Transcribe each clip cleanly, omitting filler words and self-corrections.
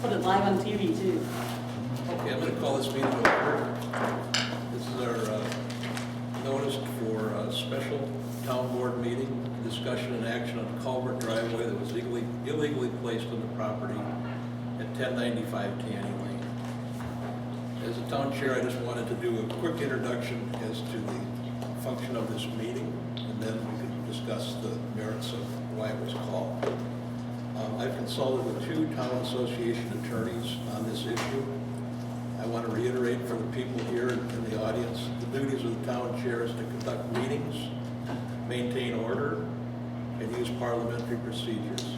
Put it live on TV too. Okay, I'm going to call this meeting to order. This is our notice for a special town board meeting, discussion and action on Culvert driveway that was illegally placed on the property at 1095 Tanny Lane. As a town chair, I just wanted to do a quick introduction as to the function of this meeting, and then we could discuss the merits of why it was called. I've consulted with 2 town association attorneys on this issue. I want to reiterate for the people here in the audience, the duties of the town chair is to conduct meetings, maintain order, and use parliamentary procedures.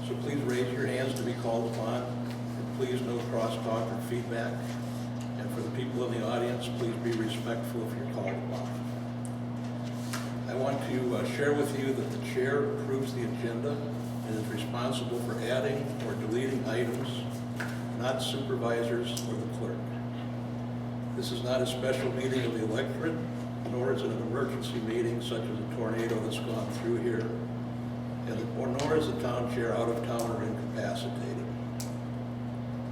So please raise your hands to be called upon, and please no crosstalk or feedback. And for the people in the audience, please be respectful if you're called upon. I want to share with you that the chair approves the agenda and is responsible for adding or deleting items, not supervisors or the clerk. This is not a special meeting of the electorate, nor is it an emergency meeting such as a tornado that's gone through here, nor is the town chair out of town or incapacitated.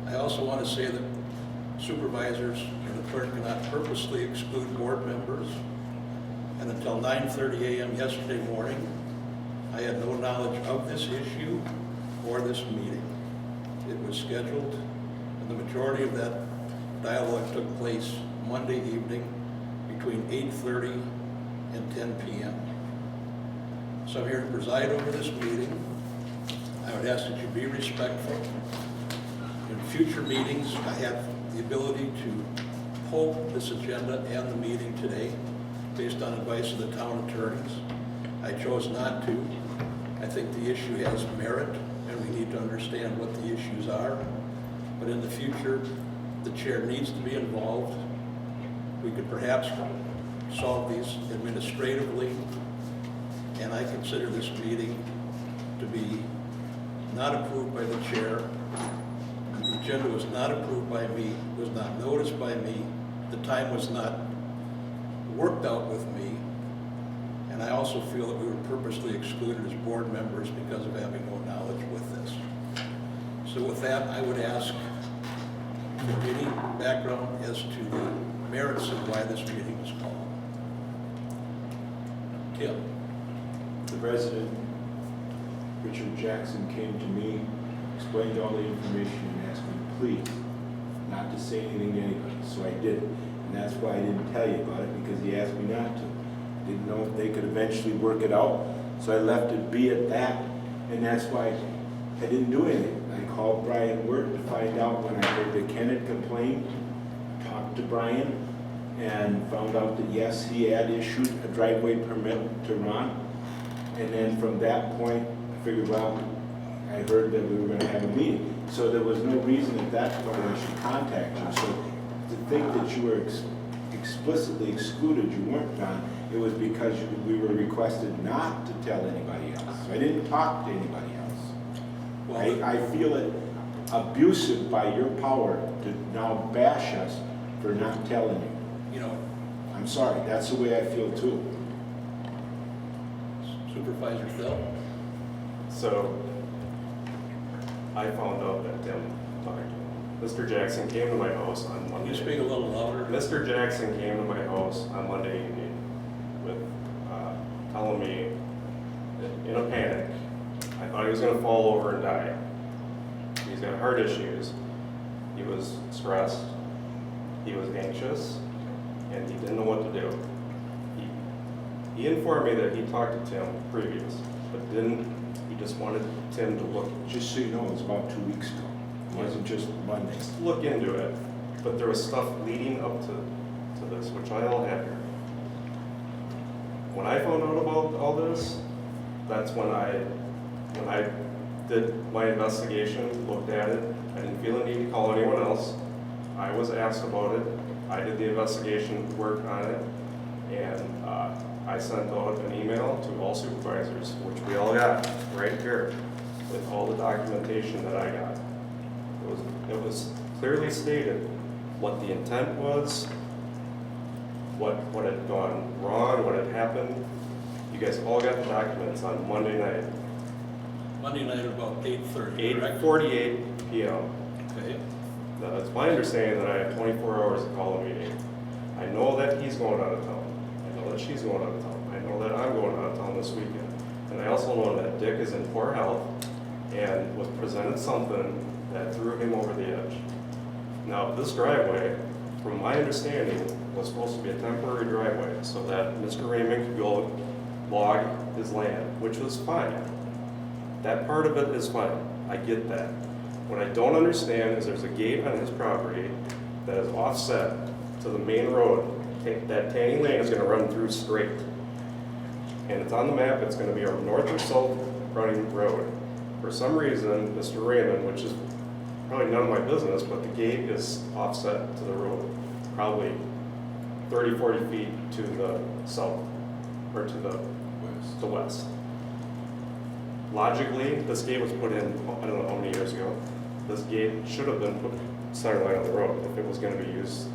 I also want to say that supervisors and the clerk cannot purposely exclude board members, and until 9:30 a.m. yesterday morning, I had no knowledge of this issue or this meeting. It was scheduled, and the majority of that dialogue took place Monday evening between 8:30 and 10 p.m. So I'm here to preside over this meeting. I would ask that you be respectful. In future meetings, I have the ability to pull this agenda and the meeting today based on advice of the town attorneys. I chose not to. I think the issue has merit, and we need to understand what the issues are. But in the future, the chair needs to be involved. We could perhaps solve these administratively, and I consider this meeting to be not approved by the chair. The agenda was not approved by me, was not noticed by me. The time was not worked out with me. And I also feel that we were purposely excluded as board members because of having no knowledge with this. So with that, I would ask for any background as to the merits of why this meeting was called. Tim. The resident, Richard Jackson, came to me, explained all the information, and asked me, please, not to say anything to anybody. So I did it. And that's why I didn't tell you about it, because he asked me not to. Didn't know if they could eventually work it out. So I left it be at that, and that's why I didn't do anything. I called Brian Wirt to find out when I heard that Ken had complained, talked to Brian, and found out that yes, he had issued a driveway permit to Ron. And then from that point, I figured, well, I heard that we were going to have a meeting. So there was no reason at that point I should contact you. So to think that you were explicitly excluded, you weren't, John. It was because we were requested not to tell anybody else. So I didn't talk to anybody else. Well, I feel it abusive by your power to now bash us for not telling you. You know, I'm sorry, that's the way I feel too. Supervisor Phil. So I found out that Tim talked to him. Mr. Jackson came to my house on Can Monday. you speak a little louder? Mr. Jackson came to my house on Monday evening with telling me that in a panic, I thought he was going to fall over and die. He's got heart issues. He was stressed. He was anxious, and he didn't know what to do. He informed me that he talked to Tim previous, but didn't. He just wanted Tim to look. Just so you know, it was about 2 weeks ago. It wasn't just Monday. Look into it, but there was stuff leading up to this, which I don't have here. When I found out about all this, that's when I did my investigation, looked at it. I didn't feel a need to call anyone else. I was asked about it. I did the investigation work on it, and I sent out an email to all supervisors, which we all got right here, with all the documentation that I got. It was clearly stated what the intent was, what had gone wrong, what had happened. You guys all got the documents on Monday night. Monday night at about 8:30, correct? 8:48 PM. Okay, Now, it's my understanding that I have 24 hours to call a meeting. I know that he's going out of town. I know that she's going out of town. I know that I'm going out of town this weekend. And I also know that Dick is in poor health and was presented something that threw him over the edge. Now, this driveway, from my understanding, was supposed to be a temporary driveway so that Mr. Raymond could go log his land, which was fine. That part of it is fine. I get that. What I don't understand is there's a gate on his property that is offset to the main road. That Tanny Lane is gonna run through straight. And it's on the map, it's gonna be a north or south running road. For some reason, Mr. Raymond, which is probably none of my business, but the gate is offset to the road, probably 30, 40 feet to the south, or to the west. Logically, this gate was put in, I don't know how many years ago. This gate should have been put center line of the road if it was gonna be used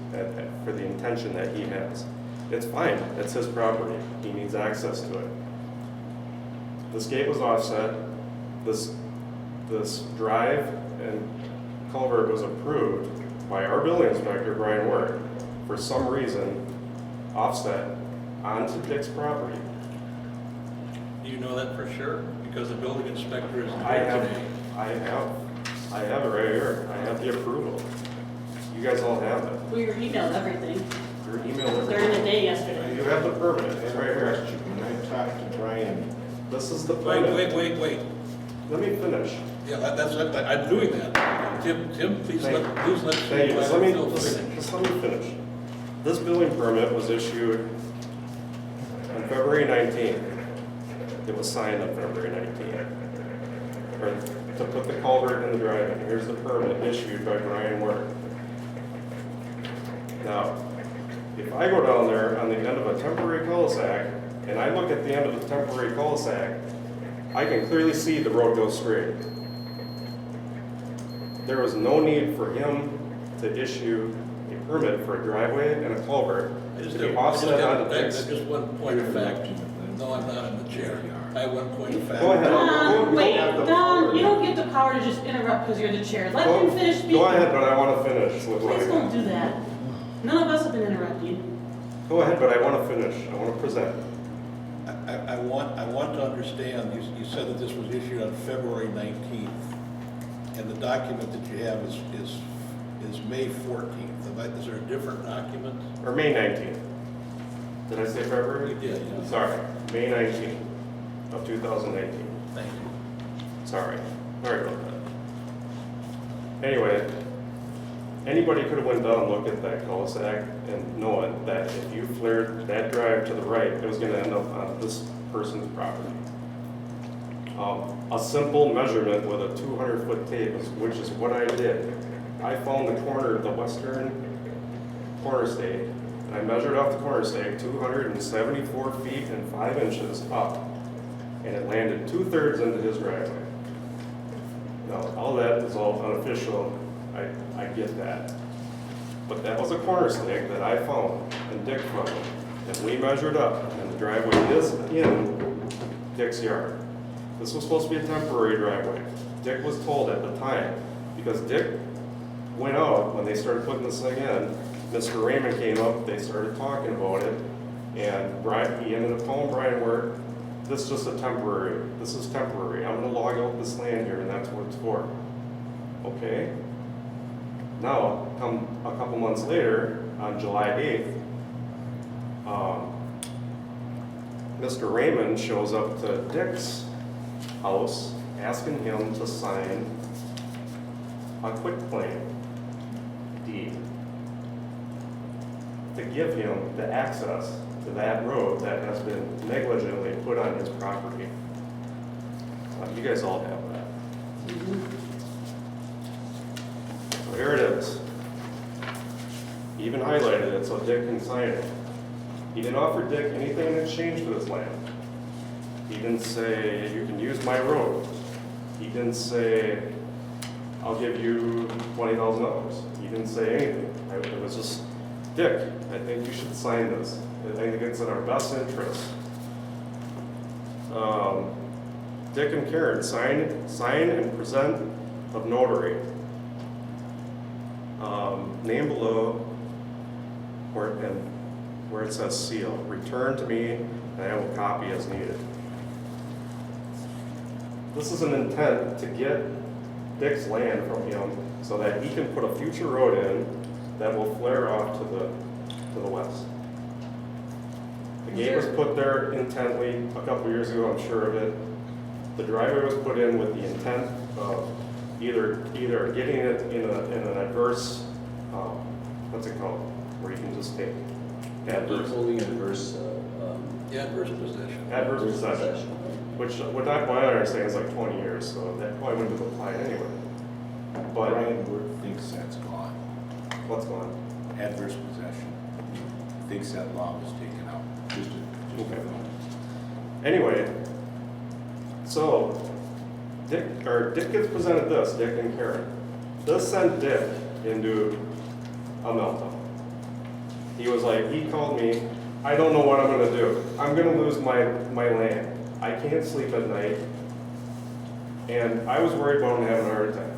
for the intention that he has. It's fine, it's his property, he needs access to it. This gate was offset, this drive and culvert was approved by our building inspector, Brian Ward, for some reason, offset onto Dick's property. do you know that for sure? Because the building inspector is I here have today. it right here, I have the approval. You guys all have it. We were emailed everything Your email during the is, day yesterday. you have the permit, it's right here. When I talked to Brian, This is the Wait, permit. wait. Let me finish. Yeah, I'm doing that. Tim, please let Thank you, just let Phil me, finish. just let me finish. This building permit was issued on February 19th. It was signed on February 19th. Or to put the culvert in the driveway. Here's the permit issued by Brian Work. Now, if I go down there on the end of a temporary cul-de-sac, and I look at the end of the temporary cul-de-sac, I can clearly see the road goes straight. There was no need for him to issue a permit for a driveway and a culvert to be offset onto Dick's. Just one point of fact. No, I'm not in the chair. I have one point of fact. Go ahead. Don, You wait, have the Don, power. you don't get the power to just interrupt because you're the chair. Let him finish speaking. Go ahead, but I want to finish with what I Please don't got. do that. None of us have been interrupting. Go ahead, but I want to finish. I want to present. I want to understand, you said that this was issued on February 19th, and the document that you have is May 14th. Is there a different document? Or May 19th. Did I say February? You did, yeah. Sorry, May 19th of 2019. Thank you. Sorry about that. Anyway, anybody could have went down and looked at that cul-de-sac and known that if you flared that drive to the right, it was gonna end up on this person's property. A simple measurement with a 200-foot tape, which is what I did. I found the corner, the western corner stake, and I measured off the corner stake 274 feet and 5 inches up, and it landed 2/3 into his driveway. Now, all that is all unofficial, I get that. But that was a corner stake that I found and Dick found, and we measured up, and the driveway is in Dick's yard. This was supposed to be a temporary driveway. Dick was told at the time, because Dick went out when they started putting this thing in, Mr. Raymond came up, they started talking about it, and he ended up calling Brian where this is just a temporary, this is temporary, I'm gonna log out this land here and that's what it's for. Okay? Now, come a couple months later, on July 8th, Mr. Raymond shows up to Dick's house asking him to sign a quitclaim deed to give him the access to that road that has been negligently put on his property. You guys all have that. So here it is. He even highlighted it so Dick can sign it. He didn't offer Dick anything in exchange for this land. He didn't say, you can use my road. He didn't say, I'll give you $20,000. He didn't say anything. It was just, Dick, I think you should sign this. I think it's in our best interest. Dick and Karen, sign and present of notary. name below, where it says seal, return to me, and I will copy as needed. This is an intent to get Dick's land from him so that he can put a future road in that will flare off to the west. The gate was put there intently a couple years ago, I'm sure of it. The driveway was put in with the intent of either getting it in an adverse, what's it called, where you can just take adverse. Holding adverse, Adverse possession. Adverse possession, which what I understand is like 20 years, so that probably wouldn't have applied anyway. But Brian Wood thinks that's gone. what's going on? Adverse possession. Thinks that law was taken out. Just Okay. Anyway, so Dick gets presented this, Dick and Karen. This sent Dick into a meltdown. He was like, he called me, I don't know what I'm gonna do. I'm gonna lose my land. I can't sleep at night. And I was worried about him having a heart attack.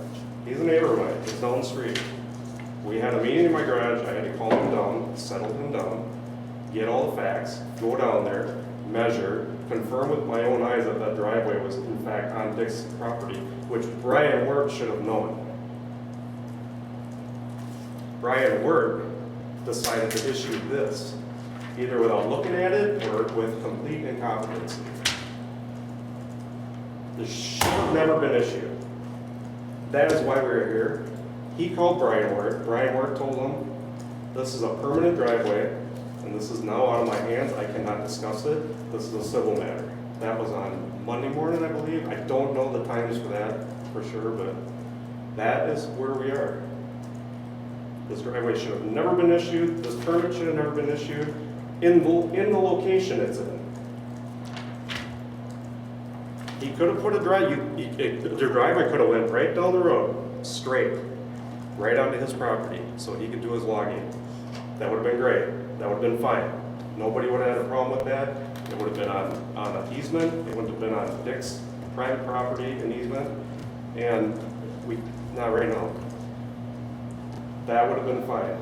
He's a neighbor of mine, it's down the street. We had a meeting in my garage, I had to calm him down, settle him down, get all the facts, go down there, measure, confirm with my own eyes that that driveway was in fact on Dick's property, which Brian Wirt should have known. Brian Wirt decided to issue this, either without looking at it or with complete incompetency. This should have never been issued. That is why we're here. He called Brian Wirt. Brian Wirt told him, this is a permanent driveway, and this is now out of my hands. I cannot discuss it. This is a civil matter. That was on Monday morning, I believe. I don't know the times for that for sure, but that is where we are. This driveway should have never been issued. This permit should have never been issued in the location it's in. He could have put a the driveway could have went right down the road, straight, right onto his property, so he could do his logging. That would have been great. That would have been fine. Nobody would have had a problem with that. It would have been on an easement. It would have been on Dick's private property, an easement, and not right now. That would have been fine.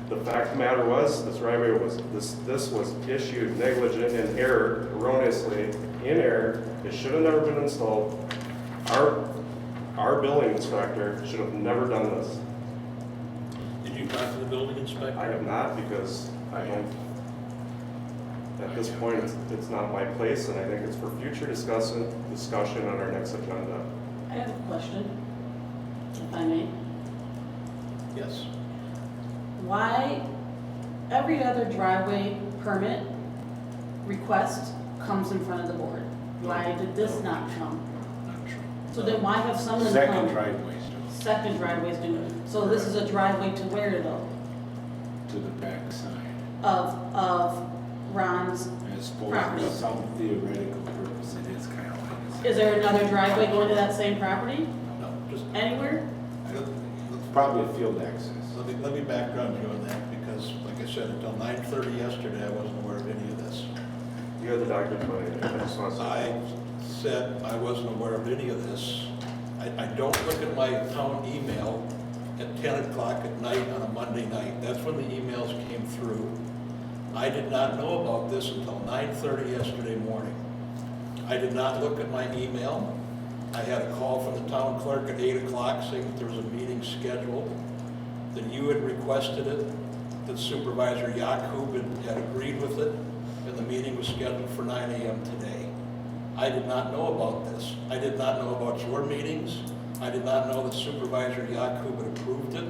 The fact of the matter was, this driveway this was issued negligent in error, erroneously in error. It should have never been installed. Our building inspector should have never done this. Did you talk to the building inspector? I have not, because I don't, at this point, it's not my place, and I think it's for future discussion on our next agenda. I have a question, if I may. Yes. Why every other driveway permit request comes in front of the board? Why did this not come? Not true. So then why have some of them Second come? driveways Second driveways do it. So this is a driveway to where though? to the back side. Of Ron's, And it's supposed Property. to some theoretical purpose, it is kind of like. is there another driveway going to that same property? No, just, Anywhere? It's probably a field access. let me background you on that, because like I said, until 9:30 yesterday, I wasn't aware of any of this. You have the document, but I just want to say. I said I wasn't aware of any of this. I don't look at my town email at 10 o'clock at night on a Monday night. That's when the emails came through. I did not know about this until 9:30 yesterday morning. I did not look at my email. I had a call from the town clerk at 8 o'clock saying that there was a meeting scheduled, that you had requested it, that Supervisor Yakub had agreed with it, and the meeting was scheduled for 9 a.m. today. I did not know about this. I did not know about your meetings. I did not know that Supervisor Yakub had approved it.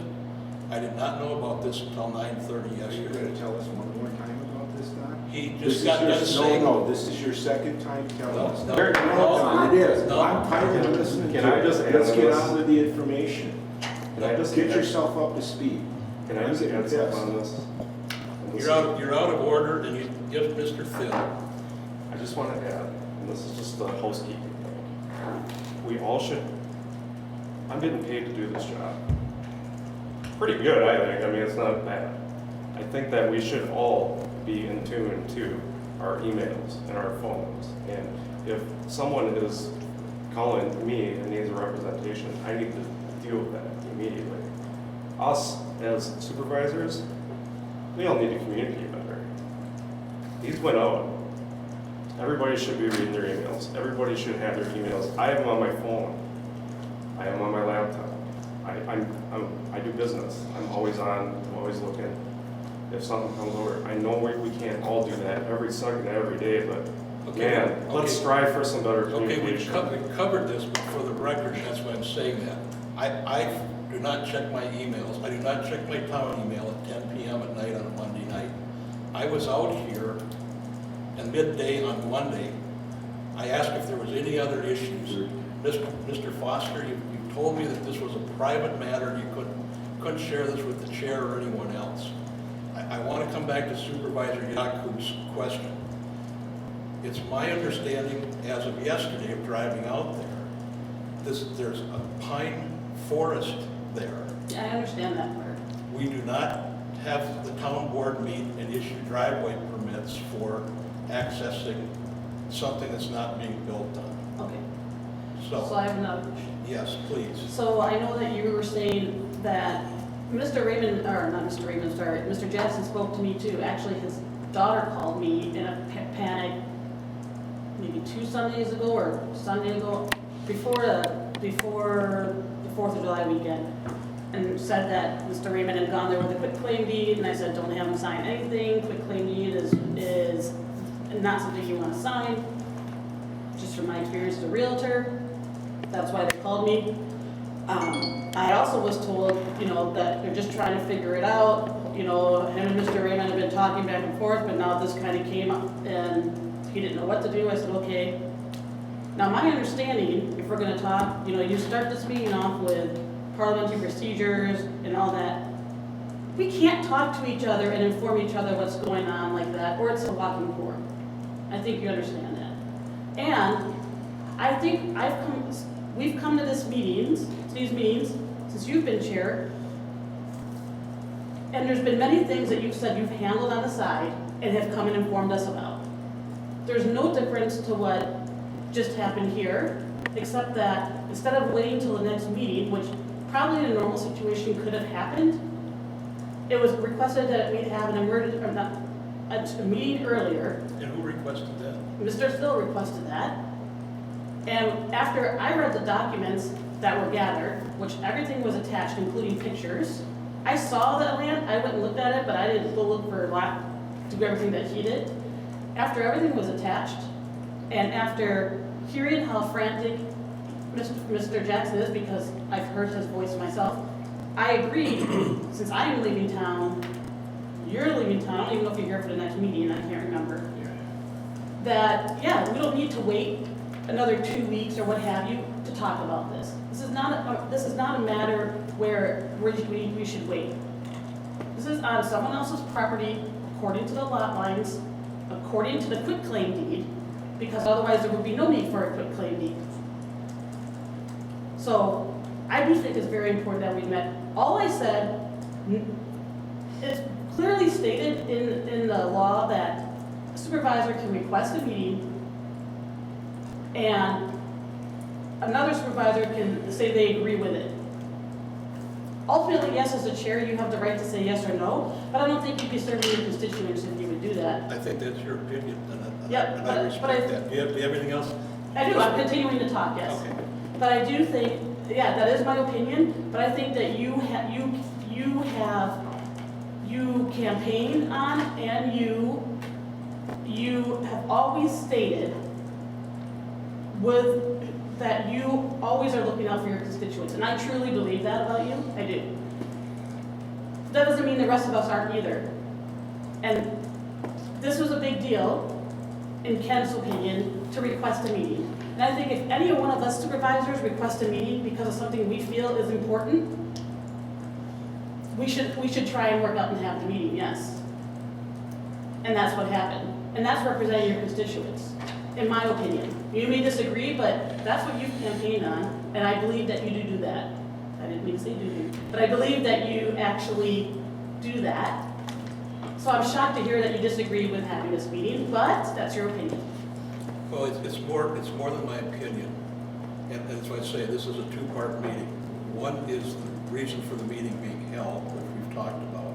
I did not know about this until 9:30 Are you yesterday. going to tell us one more time about this, Don? He This just is got your- done saying. No, this is your second time telling No, us. no, There- no, Don, it is. no. I'm tired of listening Can to I it. just Let's answer get this? on with the information. Can I just Get yourself up to speed. Can I just add something on this? You're out of order, and you give Mr. Phil. I just want to add, and this is just a housekeeping thing. We all should, I'm getting paid to do this job. Pretty good, I think. I mean, it's not bad. I think that we should all be in tune to our emails and our phones. And if someone is calling me and needs a representation, I need to deal with that immediately. us as supervisors, we all need to communicate better. These went out. Everybody should be reading their emails. Everybody should have their emails. I have them on my phone. I have them on my laptop. I do business. I'm always on, I'm always looking. If something comes over, I know we can't all do that every second, every day, but Okay, man, let's okay. strive for some better Okay, communication. we've covered this, but for the record, that's why I'm saying that. I do not check my emails. I do not check my town email at 10 p.m. at night on a Monday night. I was out here and midday on Monday. I asked if there was any other issues. Mr. Foster, you told me that this was a private matter. You couldn't share this with the chair or anyone else. I want to come back to Supervisor Yaku's question. It's my understanding as of yesterday of driving out there, there's a pine forest there. Yeah, I understand that part. We do not have the town board meet and issue driveway permits for accessing something that's not being built on. Okay, so So, I have another question. yes, please. So I know that you were saying that Mr. Raymond, or not Mr. Raymond, sorry, Mr. Jackson spoke to me too. Actually, his daughter called me in a panic maybe 2 Sundays ago or Sunday ago, before the 4th of July weekend, and said that Mr. Raymond had gone there with a quitclaim deed, and I said, don't have him sign anything. Quitclaim deed is not something you want to sign. Just from my experience as a realtor, that's why they called me. I also was told, that they're just trying to figure it out. Him and Mr. Raymond have been talking back and forth, but now this kind of came up and he didn't know what to do. I said, okay. Now, my understanding, if we're going to talk, you start this meeting off with parliamentary procedures and all that. We can't talk to each other and inform each other what's going on like that, or it's a walking forum. I think you understand that. And I think we've come to these meetings, since you've been chair, and there's been many things that you've said you've handled on the side and have come and informed us about. There's no difference to what just happened here, except that instead of waiting till the next meeting, which probably in a normal situation could have happened, it was requested that we'd have an a meeting earlier. And who requested that? Mr. Still requested that. And after I read the documents that were gathered, which everything was attached, including pictures, I saw that land, I went and looked at it, but I didn't go look for do everything that he did. After everything was attached, and after hearing how frantic Mr. Jackson is, because I've heard his voice myself, I agreed, since I am leaving town, you're leaving town, I don't even know if you're here for the next meeting, I can't remember, that, yeah, we don't need to wait another 2 weeks or what have you to talk about this. This is not a matter where we should wait. This is on someone else's property, according to the lot lines, according to the quitclaim deed, because otherwise there would be no need for a quitclaim deed. So I do think it's very important that we met. All I said, it's clearly stated in the law that a supervisor can request a meeting and another supervisor can say they agree with it. Ultimately, yes, as a chair, you have the right to say yes or no, but I don't think you'd be serving your constituents if you would do that. I think that's your opinion, and Yep, I but respect that. Do you have anything else? I do, I'm continuing to talk, yes. Okay. But I do think, yeah, that is my opinion, but I think that you campaign on, and you have always stated that you always are looking out for your constituents, and I truly believe that about you, I do. That doesn't mean the rest of us aren't either. And this was a big deal, in Ken's opinion, to request a meeting. And I think if any one of us supervisors request a meeting because of something we feel is important, we should try and work out and have the meeting, yes. And that's what happened. And that's representing your constituents, in my opinion. You may disagree, but that's what you've campaigned on, and I believe that you do that. I didn't mean to say do, but I believe that you actually do that. So I'm shocked to hear that you disagree with having this meeting, but that's your opinion. Well, it's more than my opinion, and that's why I say this is a two-part meeting. One is reason for the meeting being held, which we've talked about.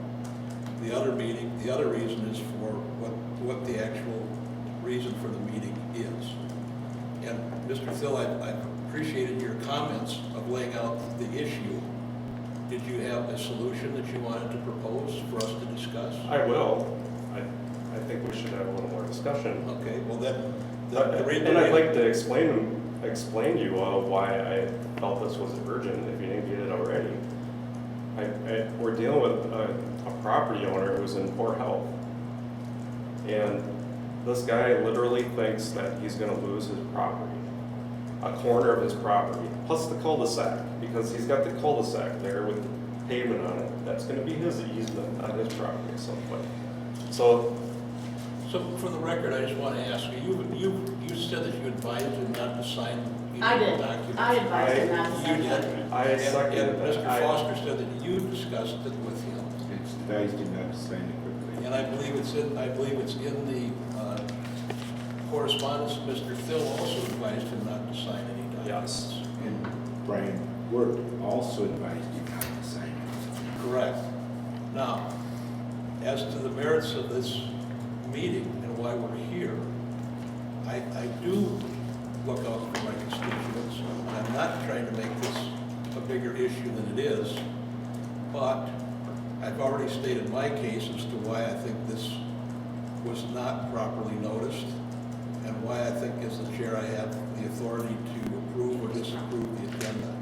The other reason is for what the actual reason for the meeting is. And Mr. Thill, I appreciated your comments of laying out the issue. Did you have a solution that you wanted to propose for us to discuss? I will. I think we should have a little more discussion. Okay, well then, And I'd like to explain to you why I felt this was urgent, if you didn't get it already. We're dealing with a property owner who's in poor health. And this guy literally thinks that he's gonna lose his property, a corner of his property, plus the cul-de-sac, because he's got the cul-de-sac there with pavement on it. That's gonna be his easement on his property at some point. So So for the record, I just want to ask you, you said that you advised him not to sign I any did. documents. I advised him not to You sign did. that. I seconded And that. Mr. Foster said that you discussed it with him. It's advised him not to sign it quickly. And I believe it's in the correspondence. Mr. Thill also advised him not to sign any documents. Yes. And Brian Word also advised him not to sign it. Correct. Now, as to the merits of this meeting and why we're here, I do look out for my constituents. I'm not trying to make this a bigger issue than it is, but I've already stated my case as to why I think this was not properly noticed, and why I think as the chair I have the authority to approve or disapprove the agenda.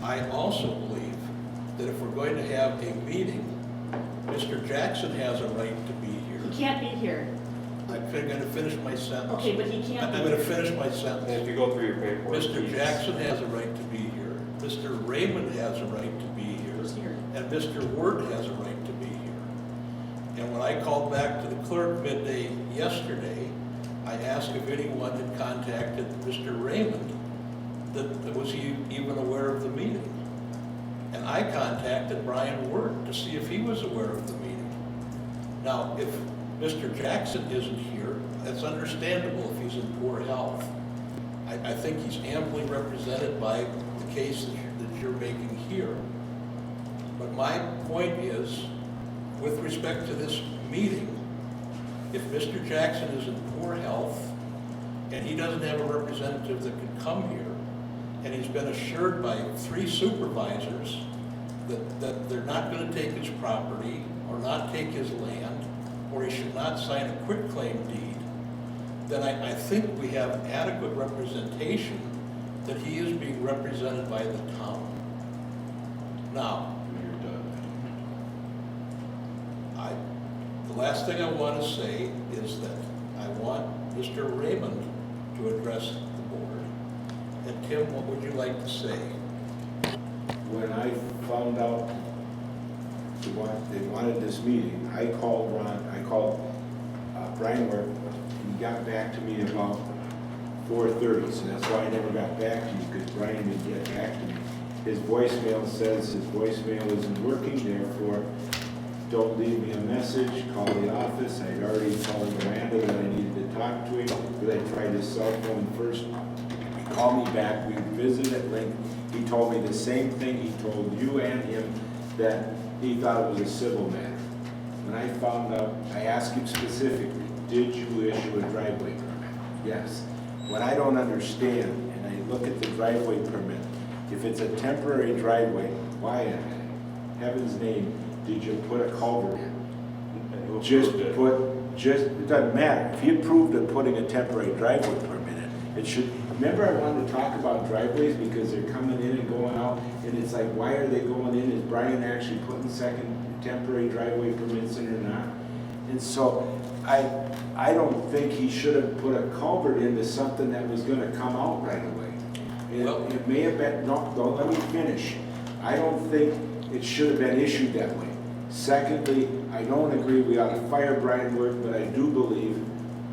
I also believe that if we're going to have a meeting, Mr. Jackson has a right to be here. He can't be here. I'm going to finish my sentence. Okay, but he can't I'm be going to here. finish my And sentence. if you go through your paperwork. Mr. please. Jackson has a right to be here. Mr. Raymond has a right to be here. Who's here? And Mr. Word has a right to be here. And when I called back to the clerk midday yesterday, I asked if anyone had contacted Mr. Raymond, that was he even aware of the meeting. And I contacted Brian Word to see if he was aware of the meeting. Now, if Mr. Jackson isn't here, that's understandable if he's in poor health. I think he's amply represented by the case that you're making here. But my point is, with respect to this meeting, if Mr. Jackson is in poor health and he doesn't have a representative that can come here, and he's been assured by 3 supervisors that they're not going to take his property or not take his land, or he should not sign a quitclaim deed, then I think we have adequate representation that he is being represented by the town. Now, You're done. the last thing I want to say is that I want Mr. Raymond to address the board. And Tim, what would you like to say? When I found out they wanted this meeting, I called Brian Ward, and he got back to me about 4:30, so that's why I never got back to you, because Brian didn't get back to me. His voicemail says his voicemail isn't working, therefore, don't leave me a message, call the office. I'd already told Miranda that I needed to talk to him, but I tried his cell phone first. He called me back, we visited at length. He told me the same thing he told you and him, that he thought it was a civil matter. When I found out, I asked him specifically, did you issue a driveway permit? Yes. What I don't understand, and I look at the driveway permit, if it's a temporary driveway, why in heaven's name did you put a culvert in? And who Just approved it? it doesn't matter. If he approved of putting a temporary driveway permit in, it should, remember I wanted to talk about driveways because they're coming in and going out, and it's like, why are they going in? Is Brian actually putting second temporary driveway permits in or not? And so, I don't think he should have put a culvert into something that was gonna come out right away. It may have been, no, don't let me finish. I don't think it should have been issued that way. Secondly, I don't agree we ought to fire Brian Worth, but I do believe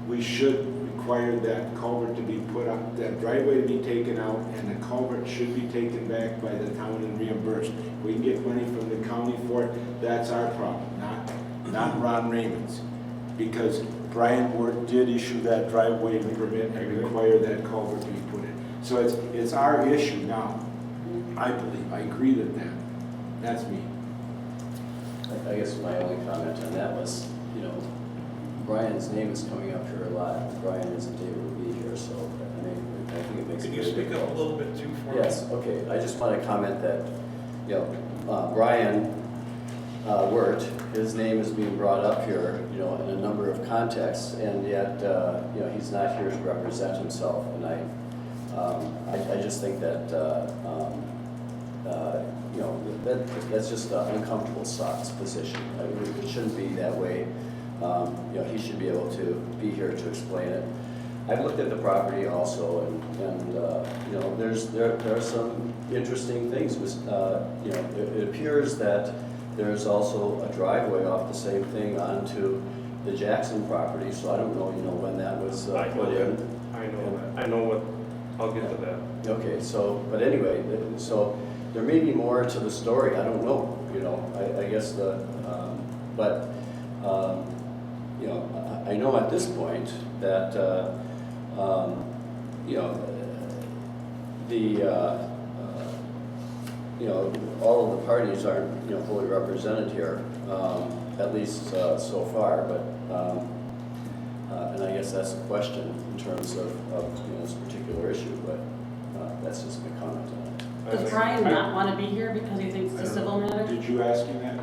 we should require that culvert to be put up, that driveway to be taken out, and the culvert should be taken back by the town and reimbursed. We can get money from the county for it, that's our problem, not Ron Raymond's. Because Brian Worth did issue that driveway permit and require that culvert to be put in. So it's our issue now, I believe, I agree with that. That's me. I guess my only comment on that was, Brian's name is coming up here a lot. Brian isn't able to be here, so, I think it makes it Could you very speak up a difficult. little bit too for me? Yes, okay. I just want to comment that, Brian Wirt, his name is being brought up here, in a number of contexts, and yet, he's not here to represent himself. And I just think that, that's just an uncomfortable position. It shouldn't be that way. He should be able to be here to explain it. I've looked at the property also, and there are some interesting things. It appears that there's also a driveway off the same thing onto the Jackson property, so I don't know, when that was I know put in. that. I know that. I know what, I'll get to that. Okay, so, but anyway, so there may be more to the story, I don't know, I guess I know at this point that, all of the parties aren't, fully represented here, at least so far, but, and I guess that's a question in terms of this particular issue, but that's just my comment on it. Does Brian not want to be here because he thinks it's a civil matter? Did you ask him that?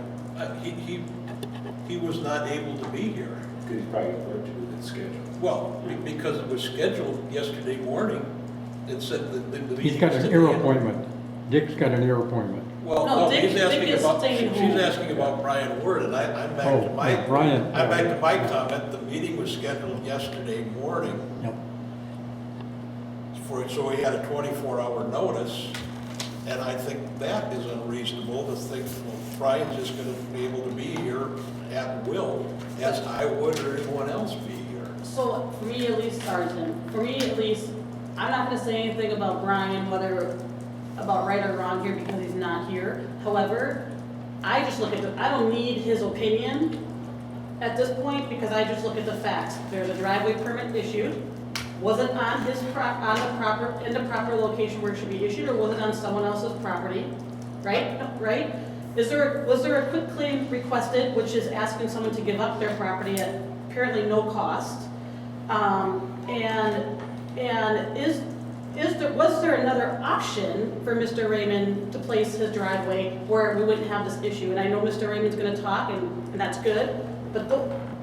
He was not able to be here. Because he's probably got work to do that's scheduled. Well, because it was scheduled yesterday morning, it said that the meeting. He's got was an to ear be in. appointment. Dick's got an ear appointment. Well, No, no, Dick- he's asking Dick is about, staying she's home. asking about Brian Ward, and I'm back to Oh, my, yeah, Brian. I'm back to my comment, the meeting was scheduled yesterday morning, Yep. so he had a 24-hour notice, and I think that is unreasonable to think, well, Brian's just gonna be able to be here at will, as I would or anyone else be here. So for me at least, sorry Tim, for me at least, I'm not gonna say anything about Brian, whether about right or wrong here because he's not here. However, I just look at I don't need his opinion at this point because I just look at the facts. There's a driveway permit issued. Was it on his in the proper location where it should be issued, or was it on someone else's property? Right? Right? Was there a quick claim requested, which is asking someone to give up their property at apparently no cost? Was there another option for Mr. Raymond to place his driveway where we wouldn't have this issue? And I know Mr. Raymond's gonna talk, and that's good, but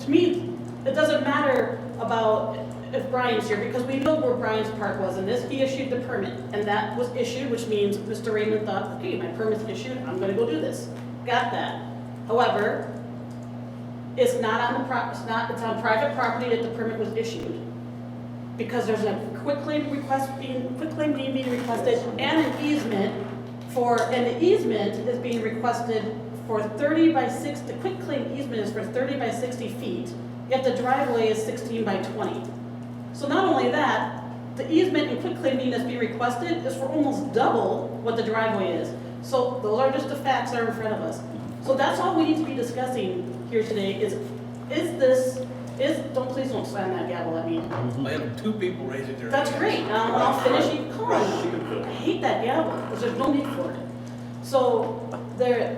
to me, it doesn't matter about if Brian's here, because we know where Brian's park was in this. He issued the permit, and that was issued, which means Mr. Raymond thought, okay, my permit's issued, I'm gonna go do this. Got that. However, it's not on it's on private property that the permit was issued. Because there's a quitclaim deed being requested and an easement and the easement is being requested for 30 by 60, the quitclaim easement is for 30 by 60 feet, yet the driveway is 16 by 20. So not only that, the easement and quitclaim deed that's being requested is for almost double what the driveway is. So those are just the facts that are in front of us. So that's all we need to be discussing here today please don't slam that gavel at me. I have two people raising their That's hands. great, I'll finish you, come Right, on. you can finish. I hate that gavel, because there's no need for it. So there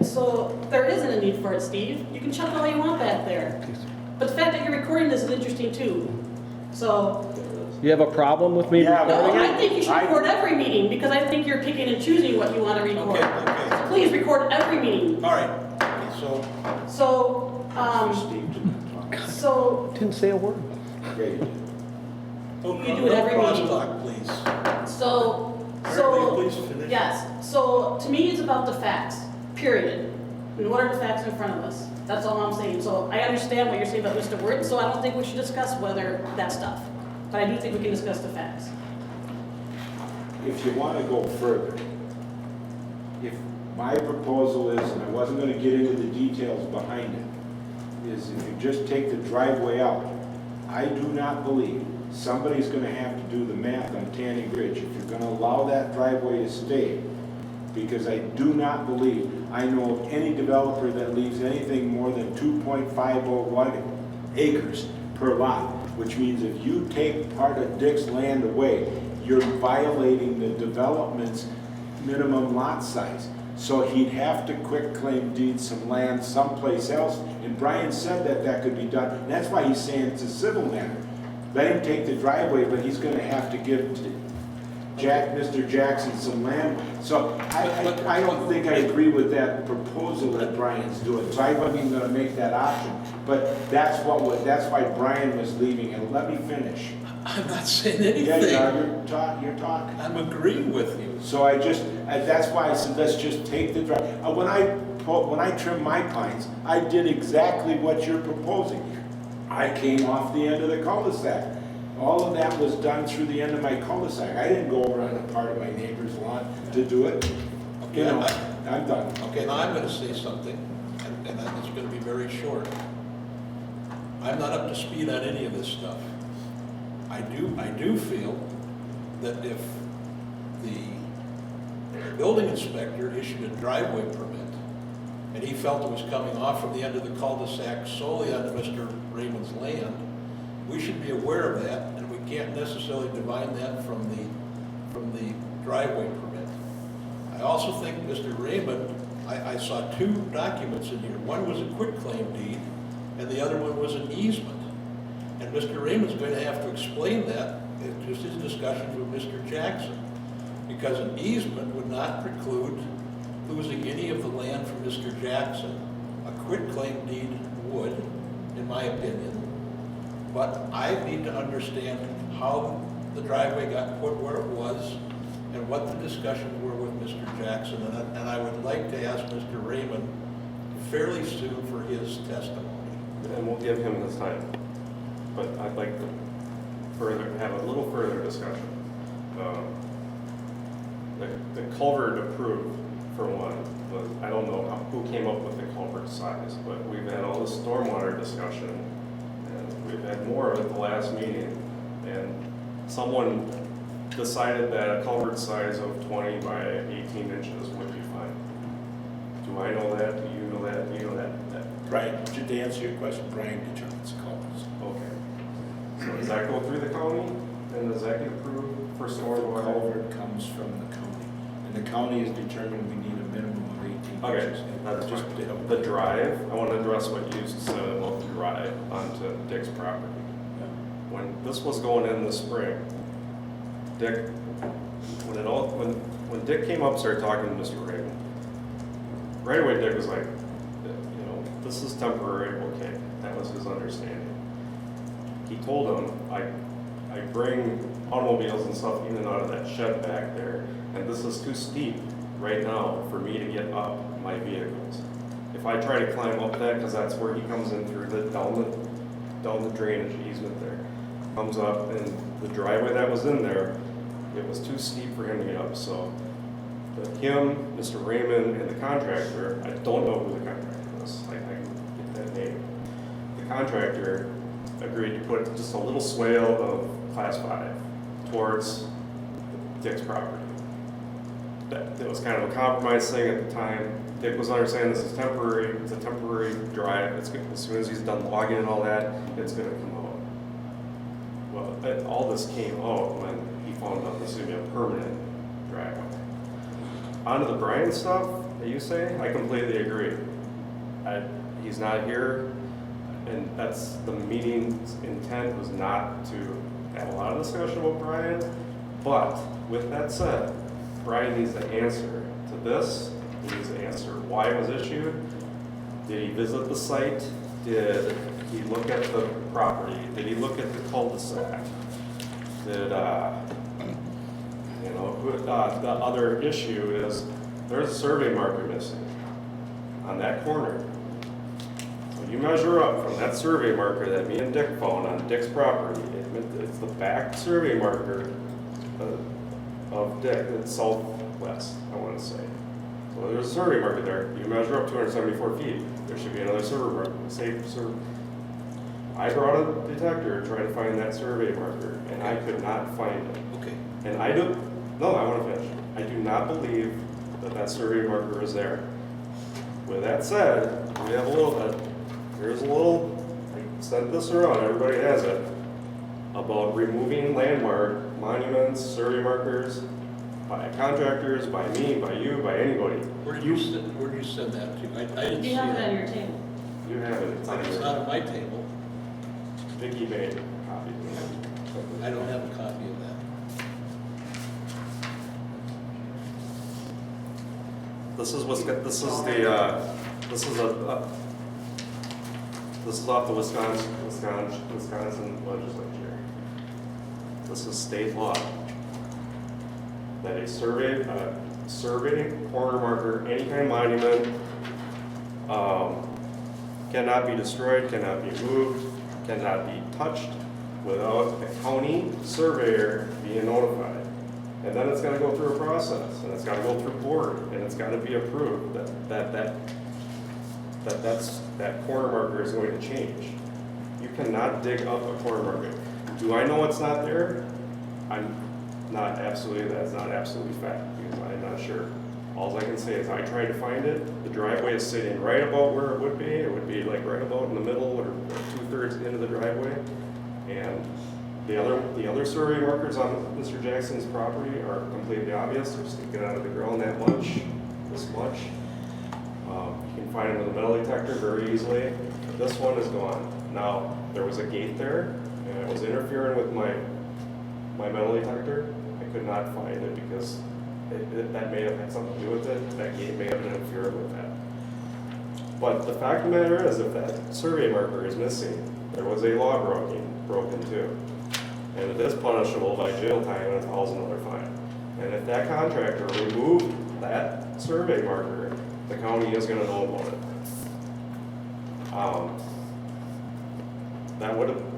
isn't a need for it, Steve. You can chuck all you want back there. But the fact that you're recording this is interesting too. So, You have a problem with me Yeah, recording no, it? I think you should record every meeting, because I think you're picking and choosing what you want to record. Okay. So please record every meeting. All right, okay, So, Steve did not talk. so, Didn't say a word. Yeah, you did. You do it every meeting. Crosstalk, please. so, Everybody, please finish. yes, so to me, it's about the facts, period. And what are the facts in front of us? That's all I'm saying. So I understand what you're saying about Mr. Word, so I don't think we should discuss whether that stuff. But I do think we can discuss the facts. If you want to go further, if my proposal is, and I wasn't going to get into the details behind it, is if you just take the driveway out, I do not believe somebody's going to have to do the math on Tanning Ridge if you're going to allow that driveway to stay. Because I do not believe, I know of any developer that leaves anything more than 2.501 acres per lot, which means if you take part of Dick's land away, you're violating the development's minimum lot size. So he'd have to quit claim deed some land someplace else, and Brian said that that could be done, and that's why he's saying it's a civil matter. Let him take the driveway, but he's gonna have to give Mr. Jackson some land. So I don't think I agree with that proposal that Brian's doing, so I wasn't even gonna make that option. But that's why Brian was leaving, and let me finish. I'm not saying Yeah, anything. you're talking. I'm agreeing with you. So that's why I said, let's just take the drive. When I trimmed my pines, I did exactly what you're proposing. I came off the end of the cul-de-sac. All of that was done through the end of my cul-de-sac. I didn't go over on a part of my neighbor's lawn to do it. You know, I'm done. Okay, now I'm gonna say something, and it's gonna be very short. I'm not up to speed on any of this stuff. I do feel that if the building inspector issued a driveway permit, and he felt it was coming off from the end of the cul-de-sac solely onto Mr. Raymond's land, we should be aware of that, and we can't necessarily divine that from the driveway permit. I also think Mr. Raymond, I saw two documents in here. One was a quitclaim deed, and the other one was an easement. And Mr. Raymond's going to have to explain that in just his discussions with Mr. Jackson, because an easement would not preclude losing any of the land from Mr. Jackson. A quitclaim deed would, in my opinion. But I need to understand how the driveway got put where it was and what the discussions were with Mr. Jackson. And I would like to ask Mr. Raymond fairly soon for his testimony. And we'll give him his time. But I'd like to have a little further discussion. The culvert approved, for one, but I don't know who came up with the culvert size, but we've had all this stormwater discussion, and we've had more of it the last meeting, and someone decided that a culvert size of 20 by 18 inches would be fine. Do I know that? Do you know that? Do you know that? Brian, to answer your question, Brian determines culverts. Okay. So does that go through the county, and does that get approved for The stormwater? culvert comes from the county, and the county has determined we need a minimum of 18 Okay, inches. that's Just, fine. The drive, I want to address what you said about the drive onto Dick's property. When this was going in the spring, Dick, when Dick came up and started talking to Mr. Raymond, right away Dick was like, this is temporary, okay, that was his understanding. He told him, I bring automobiles and stuff in and out of that shed back there, and this is too steep right now for me to get up my vehicles. If I try to climb up that, because that's where he comes in through down the drainage easement there, comes up, and the driveway that was in there, it was too steep for him to get up, so him, Mr. Raymond, and the contractor, I don't know who the contractor was, I can get that name. The contractor agreed to put just a little swale of class 5 towards Dick's property. That was kind of a compromise thing at the time. Dick was understanding this is temporary, it's a temporary drive, as soon as he's done logging and all that, it's gonna come out. Well, all this came out when he found out this is gonna be a permanent driveway. Onto the Brian stuff that you say, I completely agree. He's not here, and that's the meeting's intent was not to have a lot of discussion about Brian. But with that said, Brian needs to answer to this. He needs to answer why it was issued. Did he visit the site? Did he look at the property? Did he look at the cul-de-sac? Did the other issue is there's a survey marker missing on that corner. So you measure up from that survey marker that me and Dick found on Dick's property. It's the back survey marker of Dick. It's southwest, I want to say. So there's a survey marker there. You measure up 274 feet. There should be another survey marker. Safe survey. I brought a detector to try to find that survey marker, and I could not find it. Okay. And I want to finish. I do not believe that survey marker is there. With that said, we have here's a little, I sent this around, everybody has it, about removing landmark, monuments, survey markers by contractors, by me, by you, by anybody. Where did you send that to? I didn't see You have it on that. your table. You have it, it's on It's your, not on my table. Vicky made a copy. I don't have a copy of that. This is what's, this is the, this is this is off the Wisconsin legislature. This is state law. That a survey, corner marker, any kind of monument, cannot be destroyed, cannot be moved, cannot be touched without a county surveyor being notified. And then it's gotta go through a process, and it's gotta go through board, and it's gotta be approved that corner marker is going to change. You cannot dig up a corner marker. Do I know it's not there? That's not absolutely fact, because I'm not sure. All I can say is I tried to find it. The driveway is sitting right about where it would be. It would be like right about in the middle or 2/3 into the driveway. And the other survey markers on Mr. Jackson's property are completely obvious. They're sticking out of the ground that much, this much. You can find them with a metal detector very easily. But this one is gone. Now, there was a gate there, and it was interfering with my metal detector. I could not find it because that may have had something to do with it. That gate may have been interfering with that. But the fact of the matter is, if that survey marker is missing, there was a law broken too. And it is punishable by jail time and a $1,000 fine. And if that contractor removed that survey marker, the county is gonna know about it.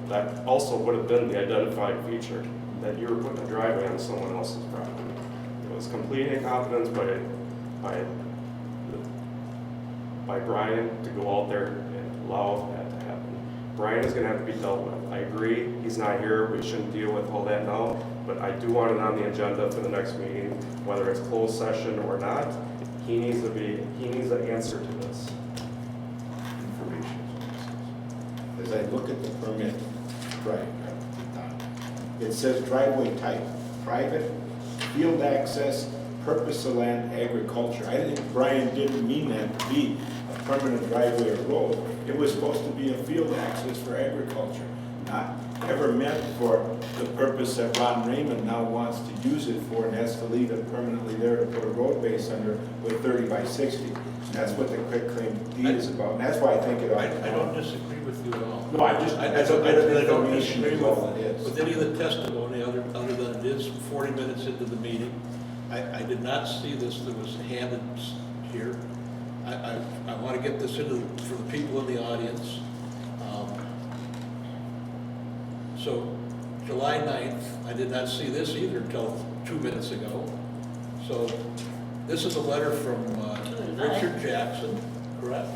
That also would have been the identified feature, that you were putting a driveway on someone else's property. It was complete incompetence by Brian to go out there and allow that to happen. Brian is gonna have to be dealt with. I agree, he's not here, we shouldn't deal with all that now, but I do want it on the agenda for the next meeting, whether it's closed session or not. He needs an answer to this. Information. As I look at the permit, right, it says driveway type, private, field access, purpose of land, agriculture. I think Brian didn't mean that to be a permanent driveway or road. It was supposed to be a field access for agriculture, not ever meant for the purpose that Ron Raymond now wants to use it for and has to leave it permanently there to put a road base under with 30 by 60. That's what the quick claim deed is about, and that's why I think it ought to I don't disagree with you at all. No, I just, that's a bit of information is all it is. With any of the testimony, other than it is 40 minutes into the meeting. I did not see this that was handed here. I want to get this for the people in the audience. So July 9th, I did not see this either until 2 minutes ago. So this is a letter from Richard Jackson, correct?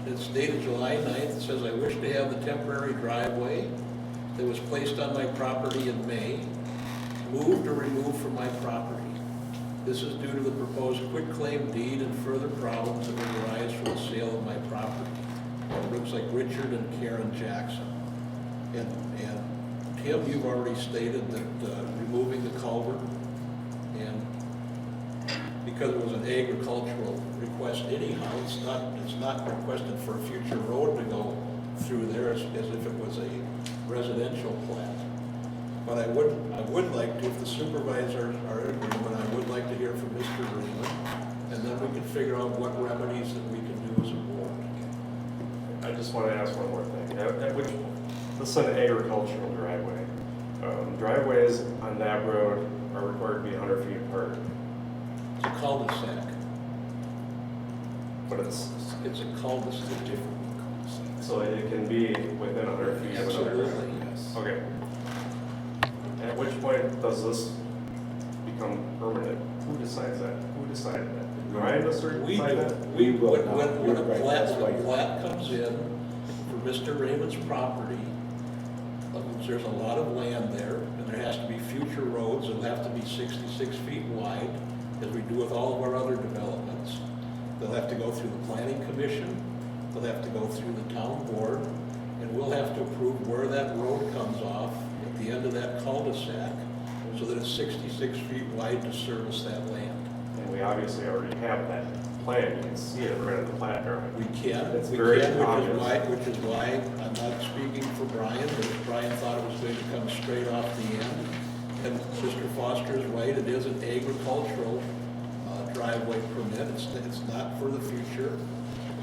It's dated July 9th. It says, "I wish to have the temporary driveway that was placed on my property in May moved or removed from my property. This is due to the proposed quitclaim deed and further problems that would arise from the sale of my property." It looks like Richard and Karen Jackson. And Tim, you've already stated that removing the culvert, and because it was an agricultural request anyhow, it's not requested for a future road to go through there as if it was a residential plat. But I would like to, if the supervisors are in agreement, I would like to hear from Mr. Greenman, and then we can figure out what remedies that we can do as a board. I just want to ask one more thing. This is an agricultural driveway. Driveways on that road are required to be 100 feet apart, It's a cul-de-sac. but it's, It's a cul-de-sac, different cul-de-sac. so it can be within 100 feet of another. Absolutely. Yes. Okay. At which point does this become permanent? Who decides that? Who decided that? Did Brian decide We that? do. We will When not. when You're a right. That's why plat you're- comes in for Mr. Raymond's property, there's a lot of land there, and there has to be future roads that'll have to be 66 feet wide, as we do with all of our other developments. They'll have to go through the planning commission, they'll have to go through the town board, and we'll have to approve where that road comes off at the end of that cul-de-sac, so that it's 66 feet wide to service that land. And we obviously already have that plan, you can see it right in the plat drawing. We can, It's very obvious. which is why I'm not speaking for Brian, but if Brian thought it was going to come straight off the end, and Mr. Foster is right, it is an agricultural driveway permit, it's not for the future.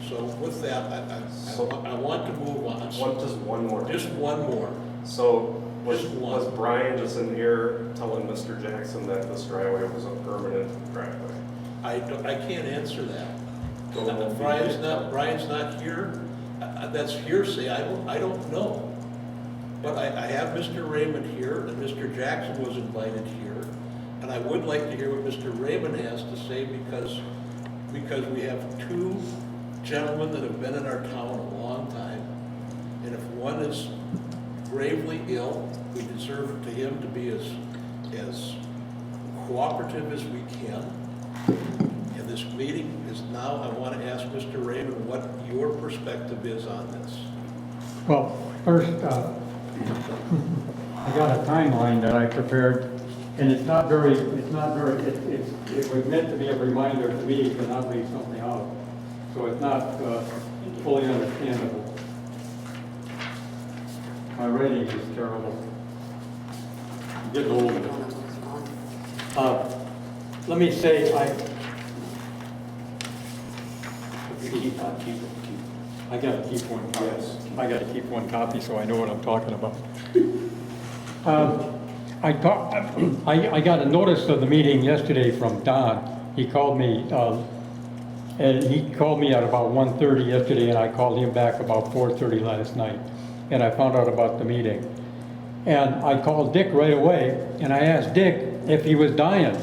So with that, I want to move on. Just one more. Just one more. So was Just one. was Brian just in here telling Mr. Jackson that this driveway was a permanent driveway? I can't answer that. Don't know if he Brian's did. not here. That's hearsay. I don't know. But I have Mr. Raymond here, and Mr. Jackson was invited here. And I would like to hear what Mr. Raymond has to say because we have two gentlemen that have been in our town a long time. And if one is gravely ill, we deserve to him to be as cooperative as we can. And this meeting is now, I want to ask Mr. Raymond what your perspective is on this. Well, first, I got a timeline that I prepared, and it was meant to be a reminder to me to not leave something out. So it's not fully understandable. My writing is terrible. I'm getting older. Let me say, I gotta keep one copy. Yes. I gotta keep one copy so I know what I'm talking about. I got a notice of the meeting yesterday from Don. He called me, and he called me at about 1:30 yesterday, and I called him back about 4:30 last night, and I found out about the meeting. And I called Dick right away, and I asked Dick if he was dying.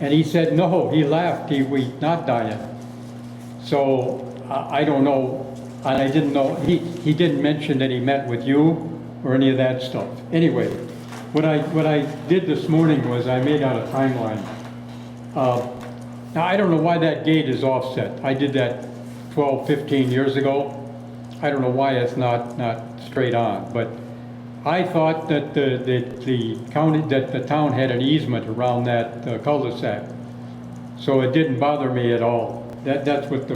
And he said, no, he laughed, we not dying. So I don't know, and I didn't know, he didn't mention that he met with you or any of that stuff. Anyway, what I did this morning was I made out a timeline. Now, I don't know why that gate is offset. I did that 12, 15 years ago. I don't know why it's not straight on, but I thought that the town had an easement around that cul-de-sac, so it didn't bother me at all. That's what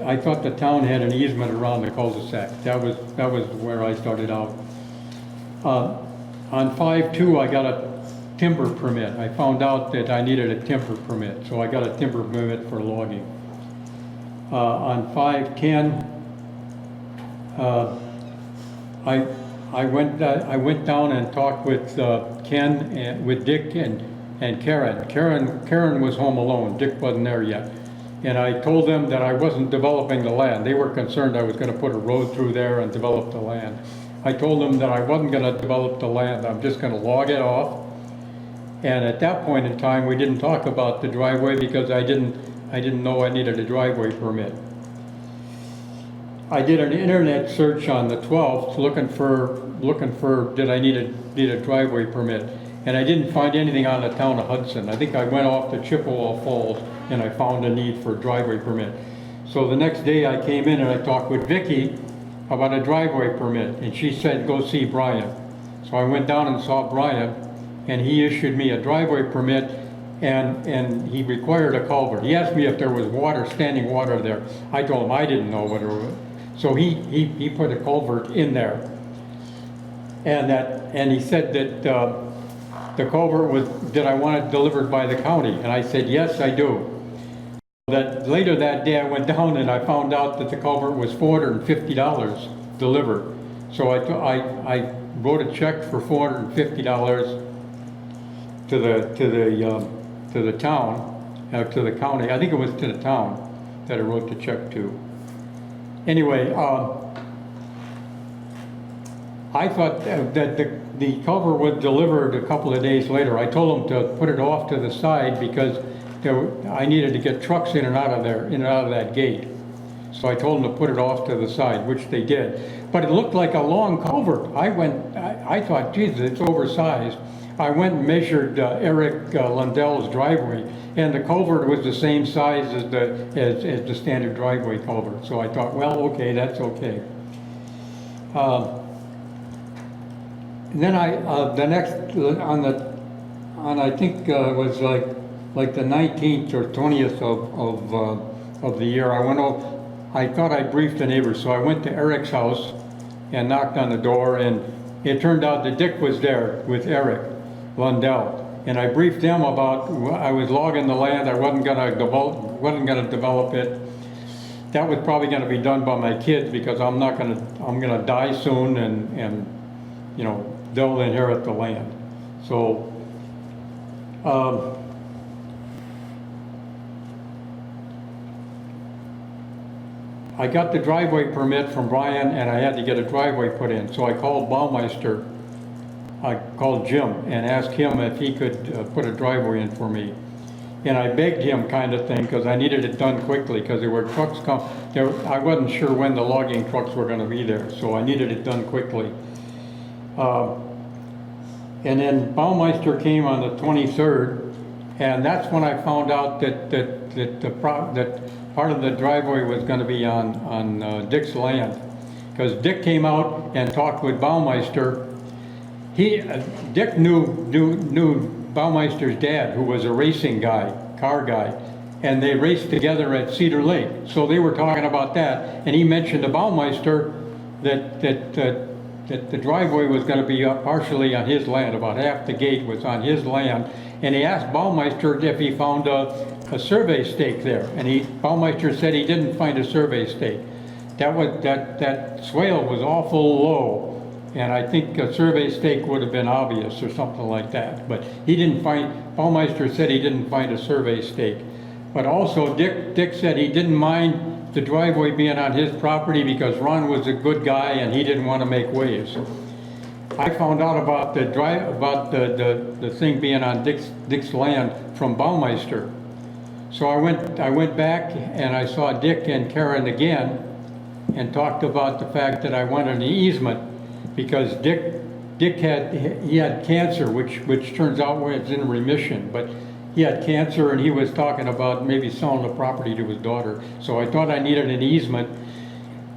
I thought the town had an easement around the cul-de-sac. That was where I started out. On 5-2, I got a timber permit. I found out that I needed a timber permit, so I got a timber permit for logging. On 5-10, I went down and talked with Ken and with Dick and Karen. Karen was home alone. Dick wasn't there yet. And I told them that I wasn't developing the land. They were concerned I was going to put a road through there and develop the land. I told them that I wasn't going to develop the land. I'm just going to log it off. And at that point in time, we didn't talk about the driveway because I didn't know I needed a driveway permit. I did an internet search on the 12th looking for did I need a driveway permit, and I didn't find anything on the town of Hudson. I think I went off to Chippewa Falls and I found a need for a driveway permit. So the next day I came in and I talked with Vicki about a driveway permit, and she said go see Brian. So I went down and saw Brian, and he issued me a driveway permit, and he required a culvert. He asked me if there was water, standing water there. I told him I didn't know what it was. So he put a culvert in there. And he said that the culvert did I want it delivered by the county? And I said, yes, I do. Later that day I went down and I found out that the culvert was $450 delivered. So I wrote a check for $450 to the town, to the county. I think it was to the town that I wrote the check to. Anyway, I thought that the culvert was delivered a couple of days later. I told them to put it off to the side because I needed to get trucks in and out of there, in and out of that gate. So I told them to put it off to the side, which they did. But it looked like a long culvert. I thought, Jesus, it's oversized. I went and measured Eric Lundell's driveway, and the culvert was the same size as the standard driveway culvert. So I thought, well, okay, that's okay. then the next, I think it was like the 19th or 20th of the year, I thought I briefed the neighbors, so I went to Eric's house and knocked on the door, and it turned out that Dick was there with Eric Lundell. And I briefed them about, I was logging the land, I wasn't gonna develop it. That was probably gonna be done by my kids because I'm gonna die soon, and you know, they'll inherit the land. So, I got the driveway permit from Brian, and I had to get a driveway put in. So I called Baumeister, I called Jim and asked him if he could put a driveway in for me. And I begged him, kind of thing, because I needed it done quickly, because there were trucks I wasn't sure when the logging trucks were going to be there, so I needed it done quickly. And then Baumeister came on the 23rd, and that's when I found out that part of the driveway was going to be on Dick's land, because Dick came out and talked with Baumeister. Dick knew Baumeister's dad, who was a racing guy, car guy, and they raced together at Cedar Lake. So they were talking about that, and he mentioned to Baumeister that the driveway was going to be partially on his land, about half the gate was on his land, and he asked Baumeister if he found a survey stake there, and Baumeister said he didn't find a survey stake. That swale was awful low, and I think a survey stake would have been obvious or something like that. But Baumeister said he didn't find a survey stake. But also Dick said he didn't mind the driveway being on his property because Ron was a good guy and he didn't want to make waves. I found out about the thing being on Dick's land from Baumeister. So I went back and I saw Dick and Karen again and talked about the fact that I wanted an easement, because Dick had cancer, which turns out it's in remission, but he had cancer and he was talking about maybe selling the property to his daughter. So I thought I needed an easement,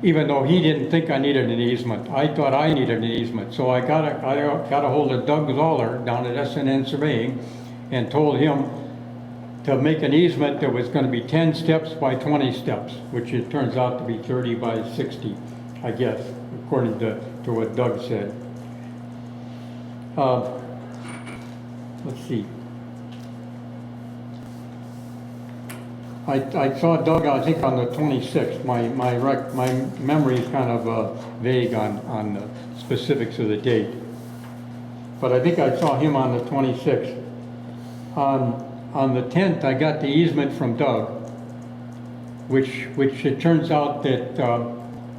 even though he didn't think I needed an easement. I thought I needed an easement. So I got a hold of Doug Zoller down at S&N Surveying and told him to make an easement that was going to be 10 steps by 20 steps, which it turns out to be 30 by 60, I guess, according to what Doug said. Let's see. I saw Doug, I think, on the 26th. My memory is kind of vague on the specifics of the date. But I think I saw him on the 26th. On the 10th, I got the easement from Doug, which it turns out that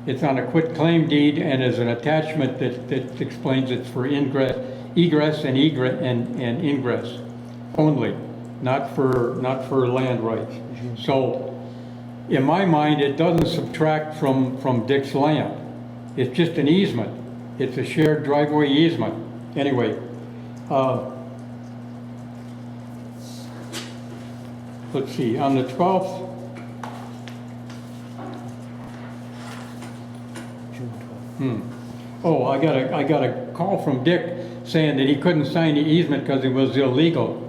it's on a quitclaim deed and is an attachment that explains it's for egress and ingress only, not for land rights. So in my mind, it doesn't subtract from Dick's land. It's just an easement. It's a shared driveway easement. Anyway, let's see, on the 12th, Oh, I got a call from Dick saying that he couldn't sign the easement because it was illegal.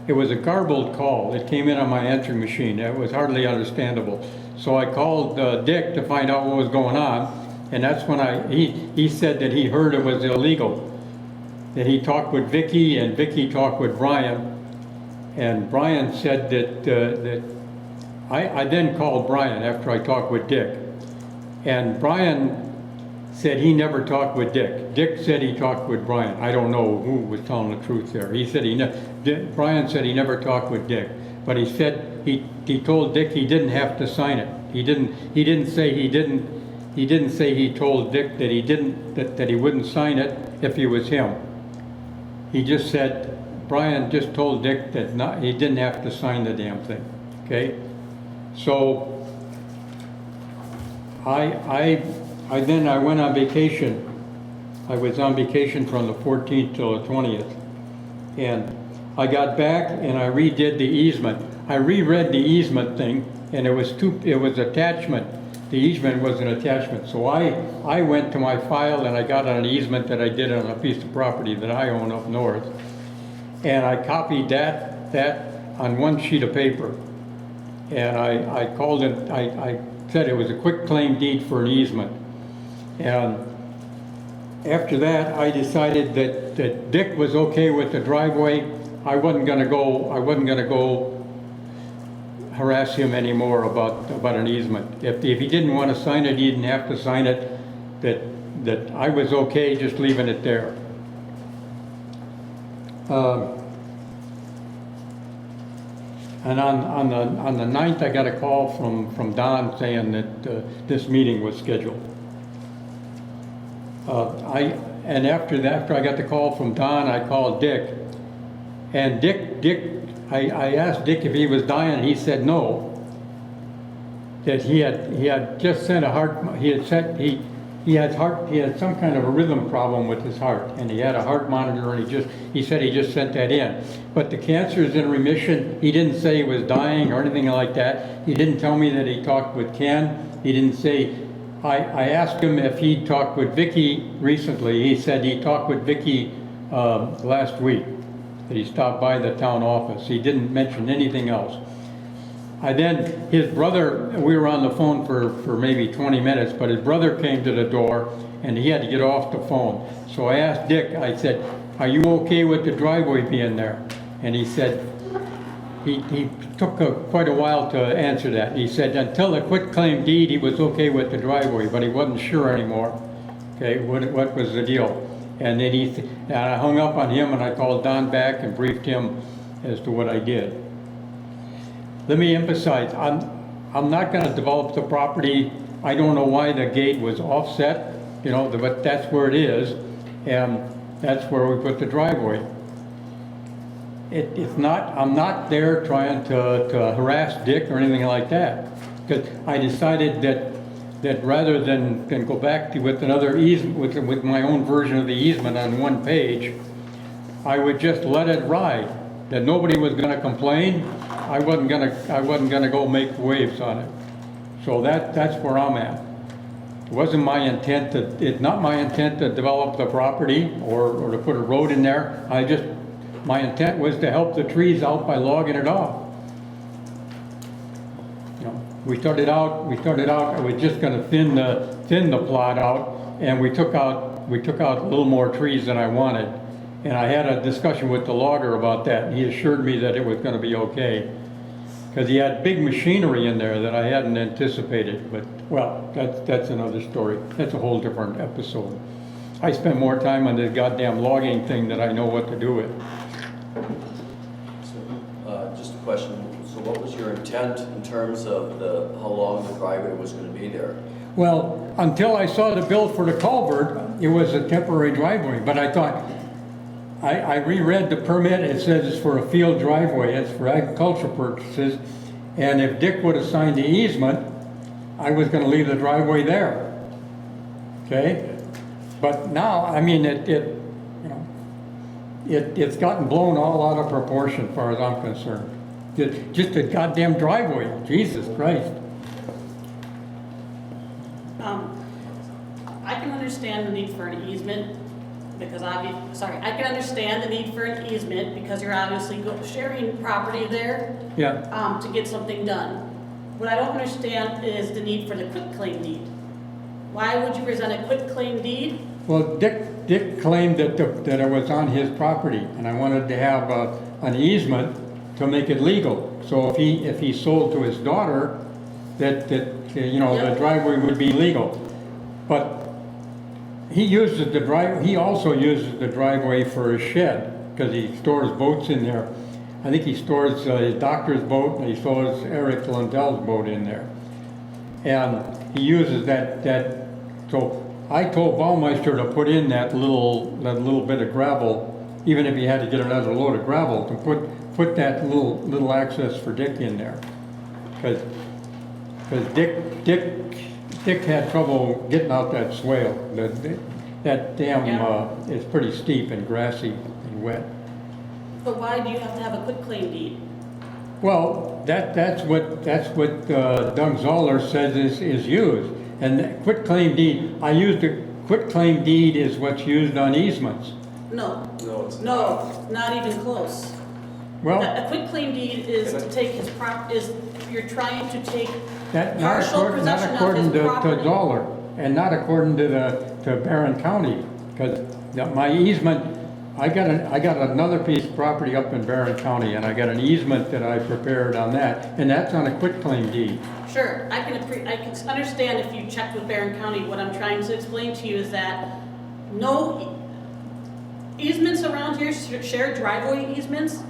It was a garbled call. It came in on my answering machine. It was hardly understandable. So I called Dick to find out what was going on, and that's when he said that he heard it was illegal. That he talked with Vicky, and Vicky talked with Brian, and Brian said that I then called Brian after I talked with Dick, and Brian said he never talked with Dick. Dick said he talked with Brian. I don't know who was telling the truth there. He said Brian said he never talked with Dick, but he said he told Dick he didn't have to sign it. He didn't say he told Dick that he wouldn't sign it if he was him. He just said Brian just told Dick that he didn't have to sign the damn thing. Okay, so then I went on vacation. I was on vacation from the 14th till the 20th. And I got back and I redid the easement. I reread the easement thing and it was attachment. The easement was an attachment. So I went to my file and I got an easement that I did on a piece of property that I own up north. And I copied that on one sheet of paper. And I called it, I said it was a quick claim deed for an easement. And after that, I decided that Dick was okay with the driveway. I wasn't gonna go harass him anymore about an easement. If he didn't want to sign it, he didn't have to sign it. That I was okay just leaving it there. And on the 9th, I got a call from Don saying that this meeting was scheduled. After I got the call from Don, I called Dick, and I asked Dick if he was dying. He said no. That he had just sent he had some kind of a rhythm problem with his heart, and he had a heart monitor, and he said he just sent that in. But the cancer is in remission. He didn't say he was dying or anything like that. He didn't tell me that he talked with Ken. He didn't say. I asked him if he'd talked with Vicky recently. He said he talked with Vicky last week. That he stopped by the town office. He didn't mention anything else. His brother, we were on the phone for maybe 20 minutes, but his brother came to the door and he had to get off the phone. So I asked Dick, I said, are you okay with the driveway being there? And he said, he took quite a while to answer that. He said until the quitclaim deed, he was okay with the driveway, but he wasn't sure anymore, okay, what was the deal. And then and I hung up on him and I called Don back and briefed him as to what I did. Let me emphasize, I'm not going to develop the property. I don't know why the gate was offset, but that's where it is, and that's where we put the driveway. I'm not there trying to harass Dick or anything like that, because I decided that rather than go back with another easement, with my own version of the easement on one page, I would just let it ride. That nobody was going to complain. I wasn't gonna go make waves on it. So that's where I'm at. It wasn't my intent it's not my intent to develop the property or to put a road in there. My intent was to help the trees out by logging it off. We started out, I was just gonna thin the plot out, and we took out a little more trees than I wanted. And I had a discussion with the logger about that, and he assured me that it was gonna be okay. Because he had big machinery in there that I hadn't anticipated, but, well, that's another story. That's a whole different episode. I spend more time on this goddamn logging thing than I know what to do with. So, just a question. So what was your intent in terms of how long the driveway was going to be there? Well, until I saw the bill for the culvert, it was a temporary driveway, but I thought, I reread the permit. It says it's for a field driveway. It's for agricultural purposes. And if Dick would have signed the easement, I was going to leave the driveway there. Okay? But now, I mean, it's gotten blown all out of proportion as far as I'm concerned. Just a goddamn driveway. Jesus Christ. I can understand the need for an easement because I can understand the need for an easement because you're obviously sharing property there. Yeah. To get something done. What I don't understand is the need for the quitclaim deed. Why would you present a quitclaim deed? Well, Dick claimed that it was on his property, and I wanted to have an easement to make it legal. So if he sold to his daughter, that the driveway would be legal. But he also uses the driveway for a shed because he stores boats in there. I think he stores his doctor's boat and he stores Eric Lundell's boat in there. And he uses that. So I told Baumeister to put in that little bit of gravel, even if he had to get another load of gravel, to put that little access for Dick in there. Because Dick had trouble getting out that swale. That dam is pretty steep and grassy and wet. But why do you have to have a quitclaim deed? Well, Well, that's what Doug Zoller says is used. And the quitclaim deed, I used a quitclaim deed is what's used on easements. No, No, it's no, not even close. Well, A quitclaim deed is to take his you're trying to take not partial according, not possession of according his to property. Zoller, and not according to Barron County, because my easement, I got another piece of property up in Barron County, and I got an easement that I prepared on that, and that's on a quitclaim deed. Sure, I can understand if you checked with Barron County. What I'm trying to explain to you is that no easements around here, shared driveway easements,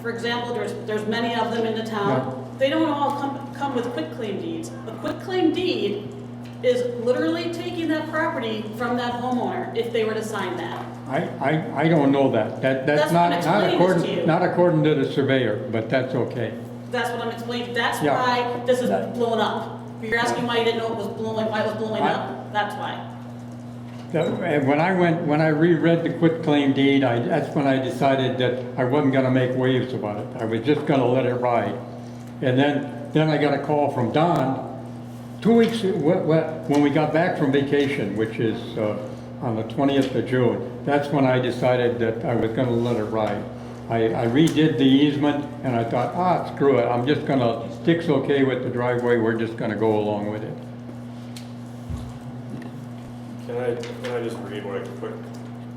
for example, there's many of them in the town. They don't all come with quitclaim deeds. A quitclaim deed is literally taking that property from that homeowner if they were to sign that. I don't know that. That's That's what I'm not explaining this to you. according, not according to the surveyor, but that's okay. That's what I'm explaining. That's Yeah. why this is blowing up. You're asking why you didn't know it was blowing, why it was blowing up? That's why. And when I reread the quitclaim deed, that's when I decided that I wasn't gonna make waves about it. I was just gonna let it ride. And then I got a call from Don, 2 weeks, when we got back from vacation, which is on the 20th of June. That's when I decided that I was gonna let it ride. I redid the easement, and I thought, screw it, I'm just gonna, Dick's okay with the driveway, we're just gonna go along with it. Can I just read what a quick,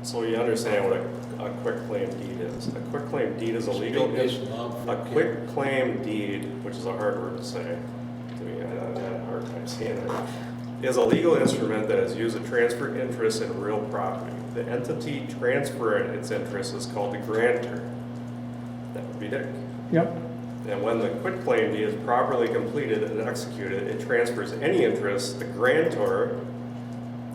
so you understand what a quitclaim deed is? A quitclaim deed is a legal, a quitclaim deed, which is a hard word to say, to me, I had a hard time saying it, is a legal instrument that is used to transfer interest in real property. The entity transferring its interest is called the grantor. That would be Dick. Yep, And when the quitclaim deed is properly completed and executed, it transfers any interest the grantor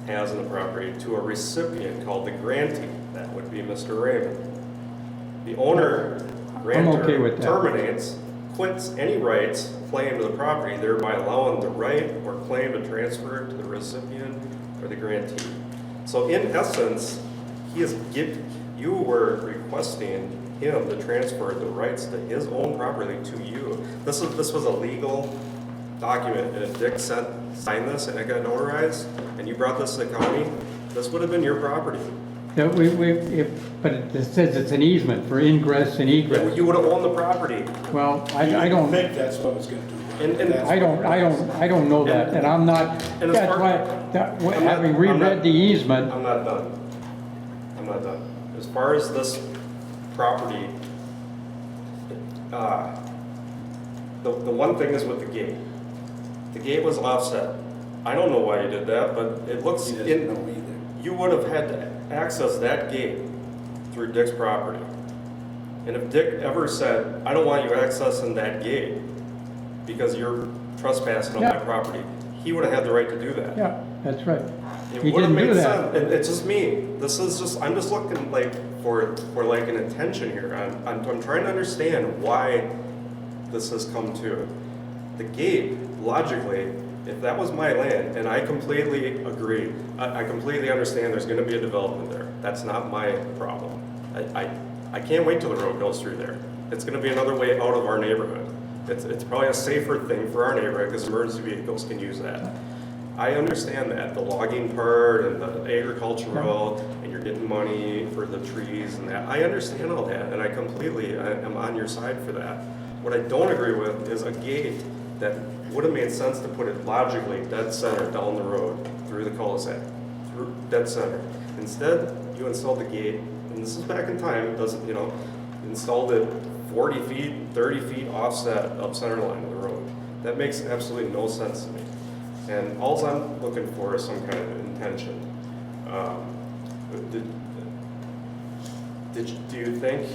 has in the property to a recipient called the grantee. That would be Mr. Raymond. The owner, I'm okay grantor, with that. terminates, quits any rights claimed to the property, thereby allowing the right or claim to transfer to the recipient or the grantee. So in essence, you were requesting him to transfer the rights to his own property to you. This was a legal document, and if Dick signed this and it got notarized, and you brought this to the county, this would have been your property. yeah, but it says it's an easement for ingress and egress. You would have owned the property. Well, I You don't, think that's what was gonna do. And- That's I don't know that, and I'm not, And as that's far- why, I'm having not- reread the easement, I'm not done. I'm not done. As far as this property, the one thing is with the gate. The gate was offset. I don't know why you did that, but it looks, He doesn't know either. you would have had to access that gate through Dick's property. And if Dick ever said, I don't want you accessing that gate because you're trespassing on my Yeah. property, he would have had the right to do that. yeah, that's right. It He would have didn't do made that. sense. It's just me. I'm just looking like for like an intention here. I'm trying to understand why this has come to. The gate, logically, if that was my land, and I completely agree, I completely understand there's gonna be a development there. That's not my problem. I can't wait till the road goes through there. It's gonna be another way out of our neighborhood. It's probably a safer thing for our neighborhood because emergency vehicles can use that. I understand that, the logging part and the agricultural, and you're getting money for the trees and that. I understand all that, and I am on your side for that. What I don't agree with is a gate that would have made sense to put it logically dead center down the road through the cul-de-sac, through dead center. Instead, you installed the gate, and this is back in time, it doesn't, installed it 40 feet, 30 feet offset of center line of the road. That makes absolutely no sense to me. And all I'm looking for is some kind of intention. Do you think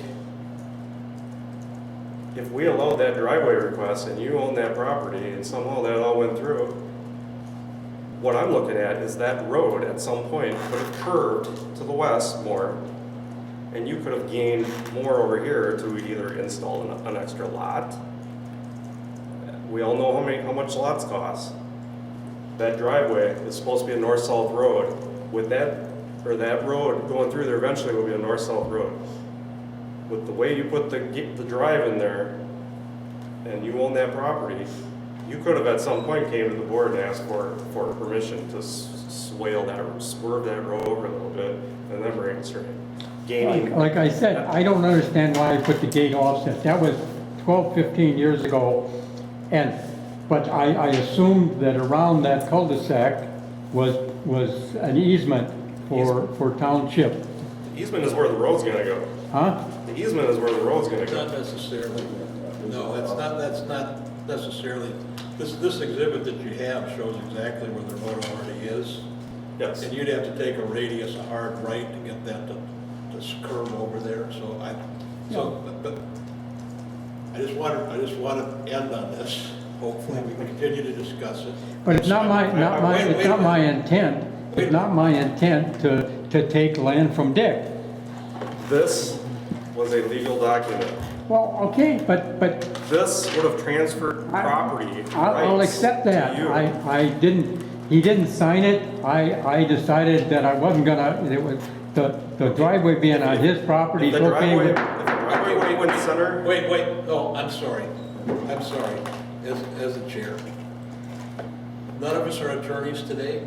if we allowed that driveway request and you own that property and somehow that all went through, what I'm looking at is that road at some point could have curved to the west more, and you could have gained more over here to either install an extra lot. We all know how much lots cost. That driveway is supposed to be a north-south road. With that road going through there eventually will be a north-south road. With the way you put the drive in there, and you own that property, you could have at some point came to the board and asked for permission to swale that or swerve that road over a little bit and then bring it straight. Gaining, Like I said, I don't understand why I put the gate offset. That was 12, 15 years ago. But I assumed that around that cul-de-sac was an easement for township. the easement is where the road's gonna go. Huh? The easement is where the road's gonna Not go. necessarily. No, that's not necessarily. This exhibit that you have shows exactly where the road already is. Yes. And you'd have to take a radius, a hard right to get that to curve over there, but I just want to end on this. Hopefully, we can continue to discuss it. But it's not Wait my a minute. intent, Wait it's a not my intent to take land from Dick. This was a legal document. Well, okay, but This would have transferred property I'll rights accept that. to you. He didn't sign it. I decided that I wasn't gonna, it was, the driveway being on his property, If it's the okay driveway, with. if the driveway went center, Wait, no, I'm sorry. As a chair. None of us are attorneys today.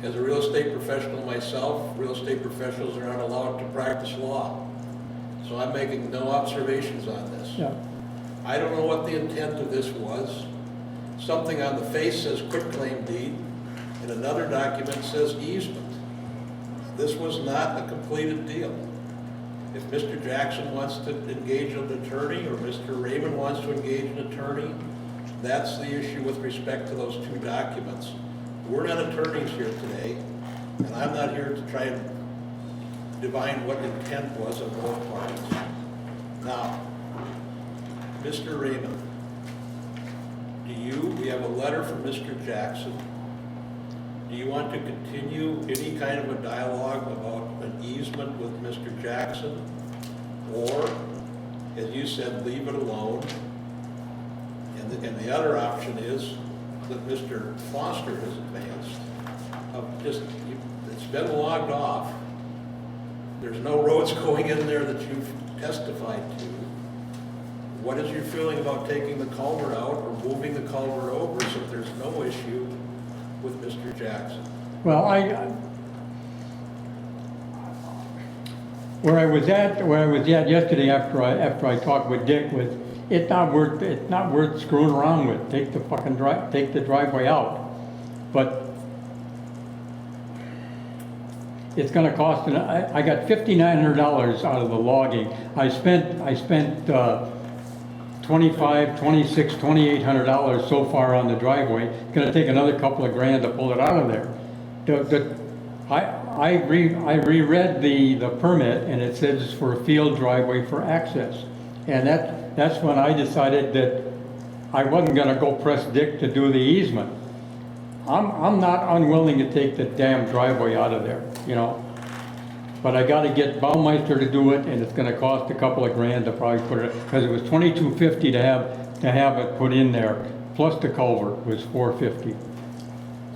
As a real estate professional myself, real estate professionals are not allowed to practice law. So I'm making no observations on this. Yeah. I don't know what the intent of this was. Something on the face says quitclaim deed, and another document says easement. This was not a completed deal. If Mr. Jackson wants to engage an attorney, or Mr. Raymond wants to engage an attorney, that's the issue with respect to those two documents. We're not attorneys here today, and I'm not here to try and divine what intent was of both parties. Now, Mr. Raymond, we have a letter from Mr. Jackson. Do you want to continue any kind of a dialogue about an easement with Mr. Jackson? Or, as you said, leave it alone? And the other option is that Mr. Foster has advanced. It's been logged off. There's no roads going in there that you've testified to. What is your feeling about taking the culvert out or moving the culvert over so that there's no issue with Mr. Jackson? Well, where I was at yesterday after I talked with Dick was, it's not worth screwing around with. Take the driveway out. But it's gonna cost, I got $5,900 out of the logging. I spent $2,500, $2,600, $2,800 so far on the driveway. It's gonna take another couple of grand to pull it out of there. I reread the permit, and it says it's for a field driveway for access. And that's when I decided that I wasn't gonna go press Dick to do the easement. I'm not unwilling to take the damn driveway out of there, you know? But I gotta get Baumeister to do it, and it's gonna cost a couple of grand to probably put it, because it was $2,250 to have it put in there, plus the culvert was $450.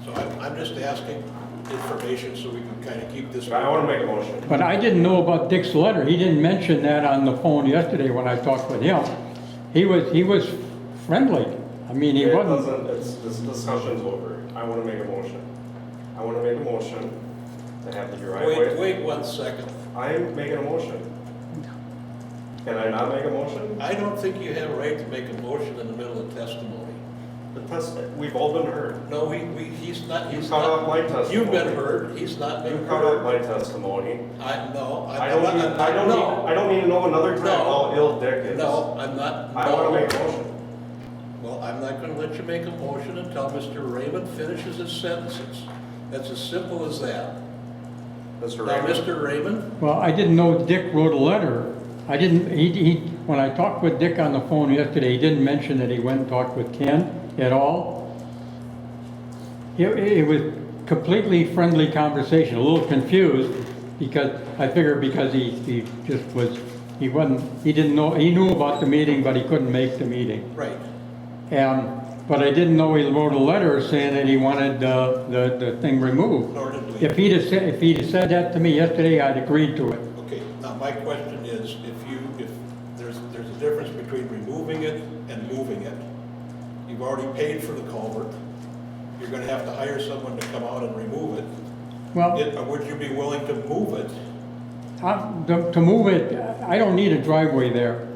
So I'm just asking information so we can kind of keep this. I want to make a motion. But I didn't know about Dick's letter. He didn't mention that on the phone yesterday when I talked with him. He was friendly. I mean, he wasn't. This discussion's over. I want to make a motion. I want to make a motion to have the driveway. Wait 1 second. I am making a motion. Can I not make a motion? I don't think you have a right to make a motion in the middle of testimony. We've all been heard. No, he's not. You cut off my testimony. You've been heard. He's not been You cut off heard. my testimony. I don't need to know another time how ill Dick is. No, I'm not. I want to make a motion. Well, I'm not going to let you make a motion until Mr. Raymond finishes his sentences. That's as simple as that. Mr. Now, Raymond. Mr. Raymond, Well, I didn't know Dick wrote a letter. I didn't. When I talked with Dick on the phone yesterday, he didn't mention that he went and talked with Ken at all. It was completely friendly conversation. A little confused because I figured because he just was. He didn't know. He knew about the meeting, but he couldn't make the meeting. right. But I didn't know he wrote a letter saying that he wanted the thing removed. Nor did we. If he'd have said that to me yesterday, I'd agreed to it. Okay, now my question is, if there's a difference between removing it already paid for the culvert. You're gonna have to hire someone to come out and remove it. Well, Would you be willing to move it? to move it, I don't need a driveway there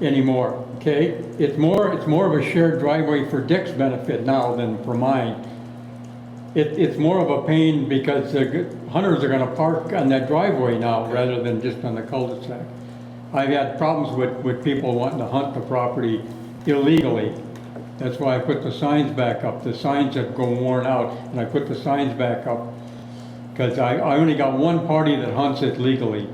anymore, okay? It's more of a shared driveway for Dick's benefit now than for mine. It's more of a pain because the hunters are gonna park on that driveway now rather than just on the cul-de-sac. I've had problems with people wanting to hunt the property illegally. That's why I put the signs back up. The signs have gone worn out, and I put the signs back up because I only got one party that hunts it legally.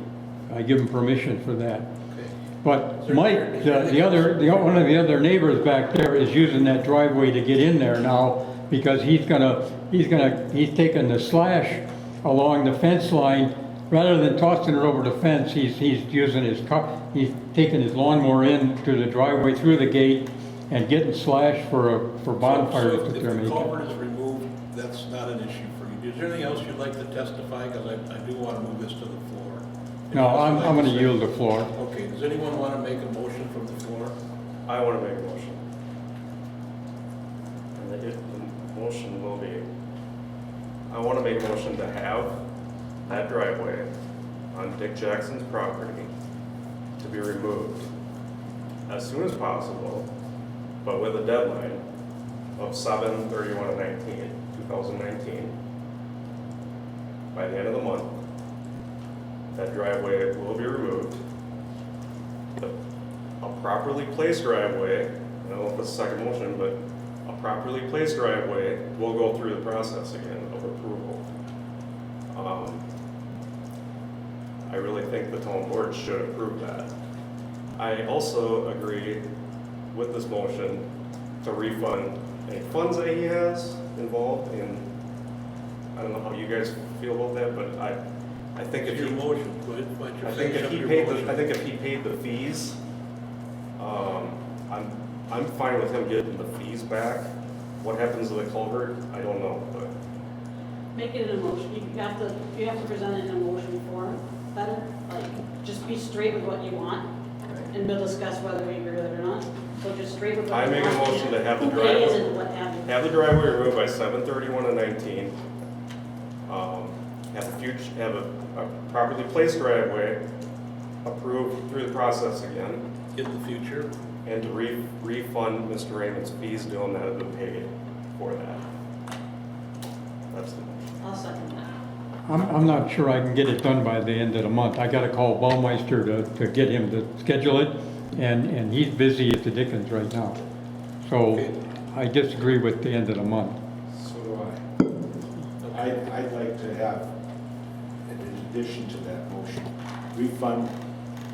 I give them permission for that. Okay. But Mike, one of the other neighbors back there is using that driveway to get in there now because he's taking the slash along the fence line. Rather than tossing it over the fence, he's using his car, he's taking his lawnmower in to the driveway through the gate and getting slash for bonfires that they're If the making. culvert is removed, that's not an issue for you. Is there anything else you'd like to testify? Because I do want to move this to the floor. No, I'm Anything else gonna you'd like yield to the floor. say? Okay, does anyone want to make a motion from the floor? I want to make a motion. And the motion will be, I want to make a motion to have that driveway on Dick Jackson's property to be removed as soon as possible, but with a deadline of 7/31/2019. By the end of the month, that driveway will be removed. A properly placed driveway, I don't know if it's a second motion, but a properly placed driveway will go through the process again of approval. I really think the town board should approve that. I also agree with this motion to refund any funds that he has involved in, I don't know how you guys feel about that, but I think if Your he, motion, go ahead, why don't you I think finish if up he your paid motion? I think if he paid the fees, I'm fine with him getting the fees back. What happens to the culvert, I don't know, but Make it an emotion, you have to present it in a motion form better, like, just be straight with what you want, and we'll discuss whether we agree with it or not. So just straight with what I you make a want. motion to have the Who pays driveway- and what have you. have the driveway removed by 7/31/19. Have a properly placed driveway approved through the process again, In the future, and to refund Mr. Raymond's fees to him that have been paid for that. That's the motion. I'll second that. I'm not sure I can get it done by the end of the month. I gotta call Baumeister to get him to schedule it, and he's busy at the Dickens right now. So Okay. I disagree with the end of the month. So do I. I'd like to have, in addition to that motion, refund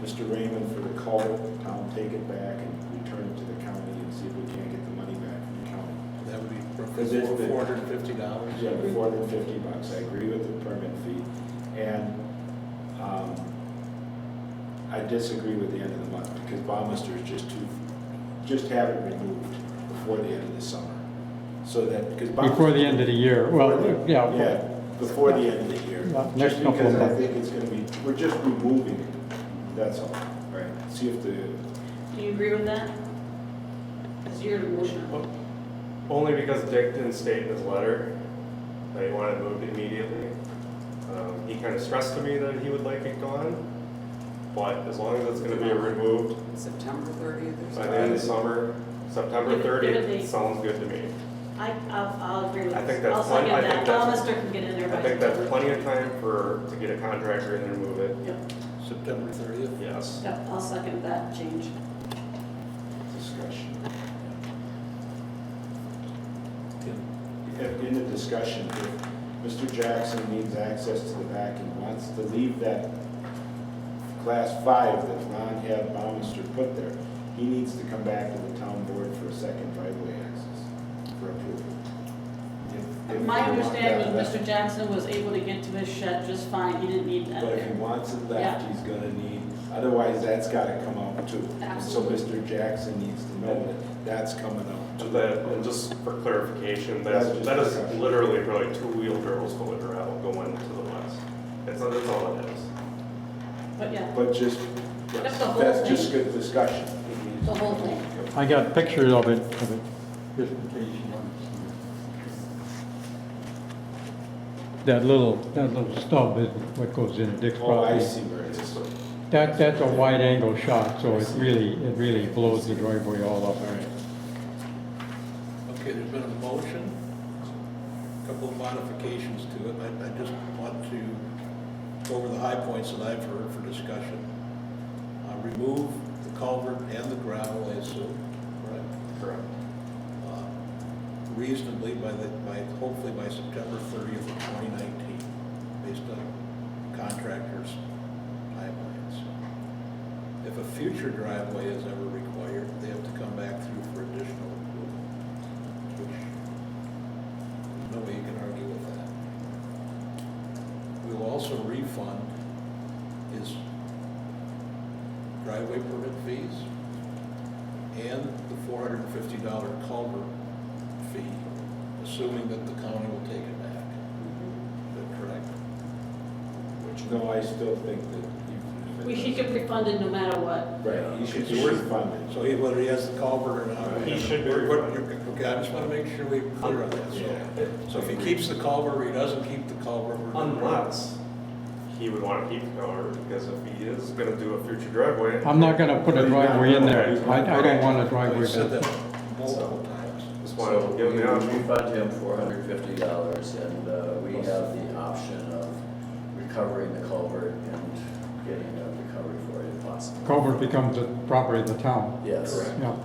Mr. Raymond for the culvert, town take it back and return it to the county and see if we can't get the money back from the county. that would be Because it's been- $450. Yeah, the $450, I agree with the permit fee. And I disagree with the end of the month because Baumeister is just have it removed before the end of the summer. So that, because Before the end of the year, well, yeah. Yeah, before the end of the year. Yeah, next Just couple of because I months. think it's gonna be, we're just removing it, that's all. Right. See if the, Do you agree with that? Because you're the motion. Only because Dick didn't state in his letter that he wanted it moved immediately. He kind of stressed to me that he would like it gone, but as long as it's going to be removed September 30th or by something. the end of summer, September Give it a 30th, date. sounds good to me. I'll agree with I this. think that's I'll plenty- second I that. think that's- Baumeister can get in there by I think that's September. plenty of time to get a contractor in there and move it. Yep, September 30th. Yes. yep, I'll second that change. discussion. Yeah. In the discussion, if Mr. Jackson needs access to the back and wants to leave that class 5 that Ron had Baumeister put there, he needs to come back to the town board for a second driveway access for approval. If My you want understanding, that Mr. left. Jackson was able to get to his shed just fine, he didn't need that But if he there. wants it left, Yeah. he's gonna need, otherwise that's gotta come out too. Absolutely. So Mr. Jackson needs to know that that's coming out too. Just that, and just for clarification, That's that just that is discussion. literally probably 2 wheelbarrows full of gravel going to the west. That's all it is. But yeah, But just, That's the whole that's just thing. good discussion. the whole thing. I got pictures of it. just in case you want to see it. That little stub is what goes in Dick's Oh, I property. see where it is. All That's a wide angle shot, so it really blows the driveway all up. right. Okay, there's been a motion, a couple of modifications to it. I just want to go over the high points that I've heard for discussion. Remove the culvert and the gravel, I assume, right? Correct. Reasonably hopefully by September 30th of 2019, based on contractors' timelines. If a future driveway is ever required, they have to come back through for additional approval, which there's no way you can argue with that. We'll also refund his driveway permit fees and the $450 culvert fee, assuming that the county will take it back. Is that correct? No, I still think that. He could refund it no matter what. Right, he should be It's- refunded. So whether he has the culvert or not. He should be Okay, I just want to make sure we're clear on that. So if he keeps the culvert or he doesn't keep the culvert, we're gonna- Unless he would want to keep the culvert, because if he is going to do a future driveway. I'm not gonna put a driveway in there. I don't want a driveway I've said there. that multiple times. Just want to give him the We option. refund him $450, and we have the option of recovering the culvert and getting a recovery for it if possible. Culvert becomes the property of the town. Yes. Correct. Yeah.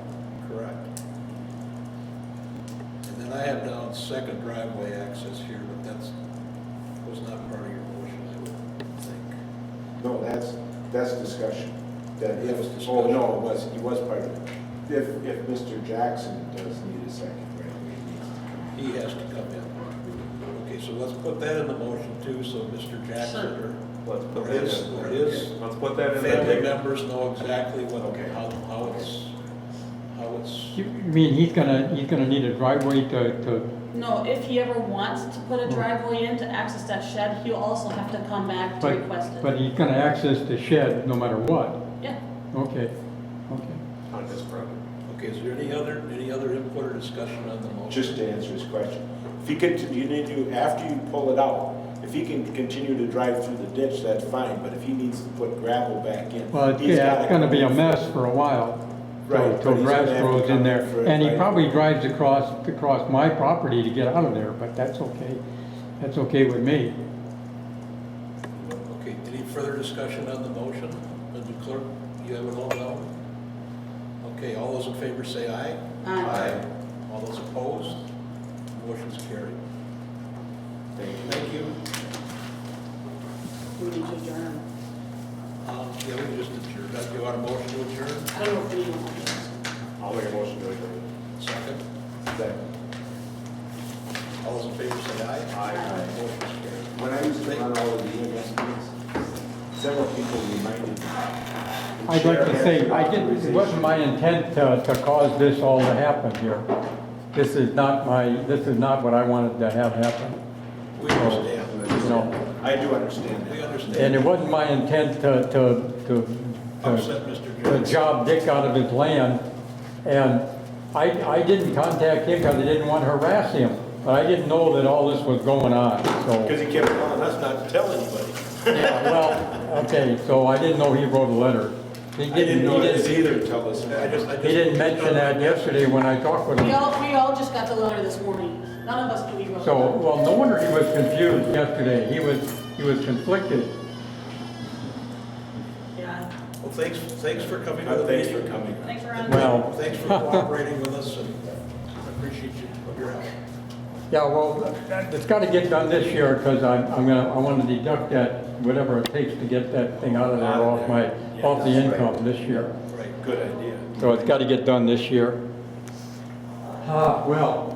Correct. And then I have down second driveway access here, but was not part of your motion, I would think. No, that's discussion. That That was if, discussion. oh, no, he was part of it. If Mr. Jackson does need a second driveway, he needs to come. He has to come in. Okay, so let's put that in the motion too, so Mr. Jackson or Let's put or that his Let's put that in family there. members know exactly what, Okay. how it's, You mean he's gonna need a driveway to, No, if he ever wants to put a driveway in to access that shed, he'll also have to come back to request it. but he's gonna access the shed no matter what? Yeah. Okay. On his property. okay, is there any other input or discussion on the motion? Just to answer his question. If he continue, after you pull it out, if he can continue to drive through the ditch, that's fine, but if he needs to put gravel back in. Well, he's gotta it's gonna be a come in. mess for a while. Right, Till but he's grass gonna have to grows come in there. for a And he driveway. probably drives across my property to get out of there, but that's okay. That's okay with me. Okay, any further discussion on the motion? Mr. Clerk, you have it all down? Okay, all those in favor say aye. Aye. All those opposed? Motion's carried. Thank you. We need to adjourn. Yeah, we just adjourned. Do you want a motion to adjourn? I don't know if we need one. I'll make a motion to adjourn. Second. Second. All those in favor say aye. Aye. Motion's carried. When I used to run all of the EMS meetings, several people reminded me. I'd like to say, it wasn't my intent to cause this all to happen here. This is not what I wanted to have happen. We understand. You know, I do understand We that. understand. and it wasn't my intent to Upset Mr. to Jones. job Dick out of his land. And I didn't contact him because I didn't want to harass him. But I didn't know that all this was going on, so. Because he kept telling us not to tell anybody. Yeah, well, okay, so I didn't know he wrote a letter. I didn't know this either until this. He didn't mention that yesterday when I talked with We him. all just got the letter this morning. None of us knew he wrote So, it. well, no wonder he was confused yesterday. He was conflicted. Yeah. Well, thanks for coming to the Thanks for meeting. coming. Thanks for running. Well, Thanks for cooperating with us, and I appreciate your help. yeah, well, it's got to get done this year because I want to deduct that, whatever it takes to get that thing out of there off the income this year. Right. Good idea. So it's got to get done this year. Well.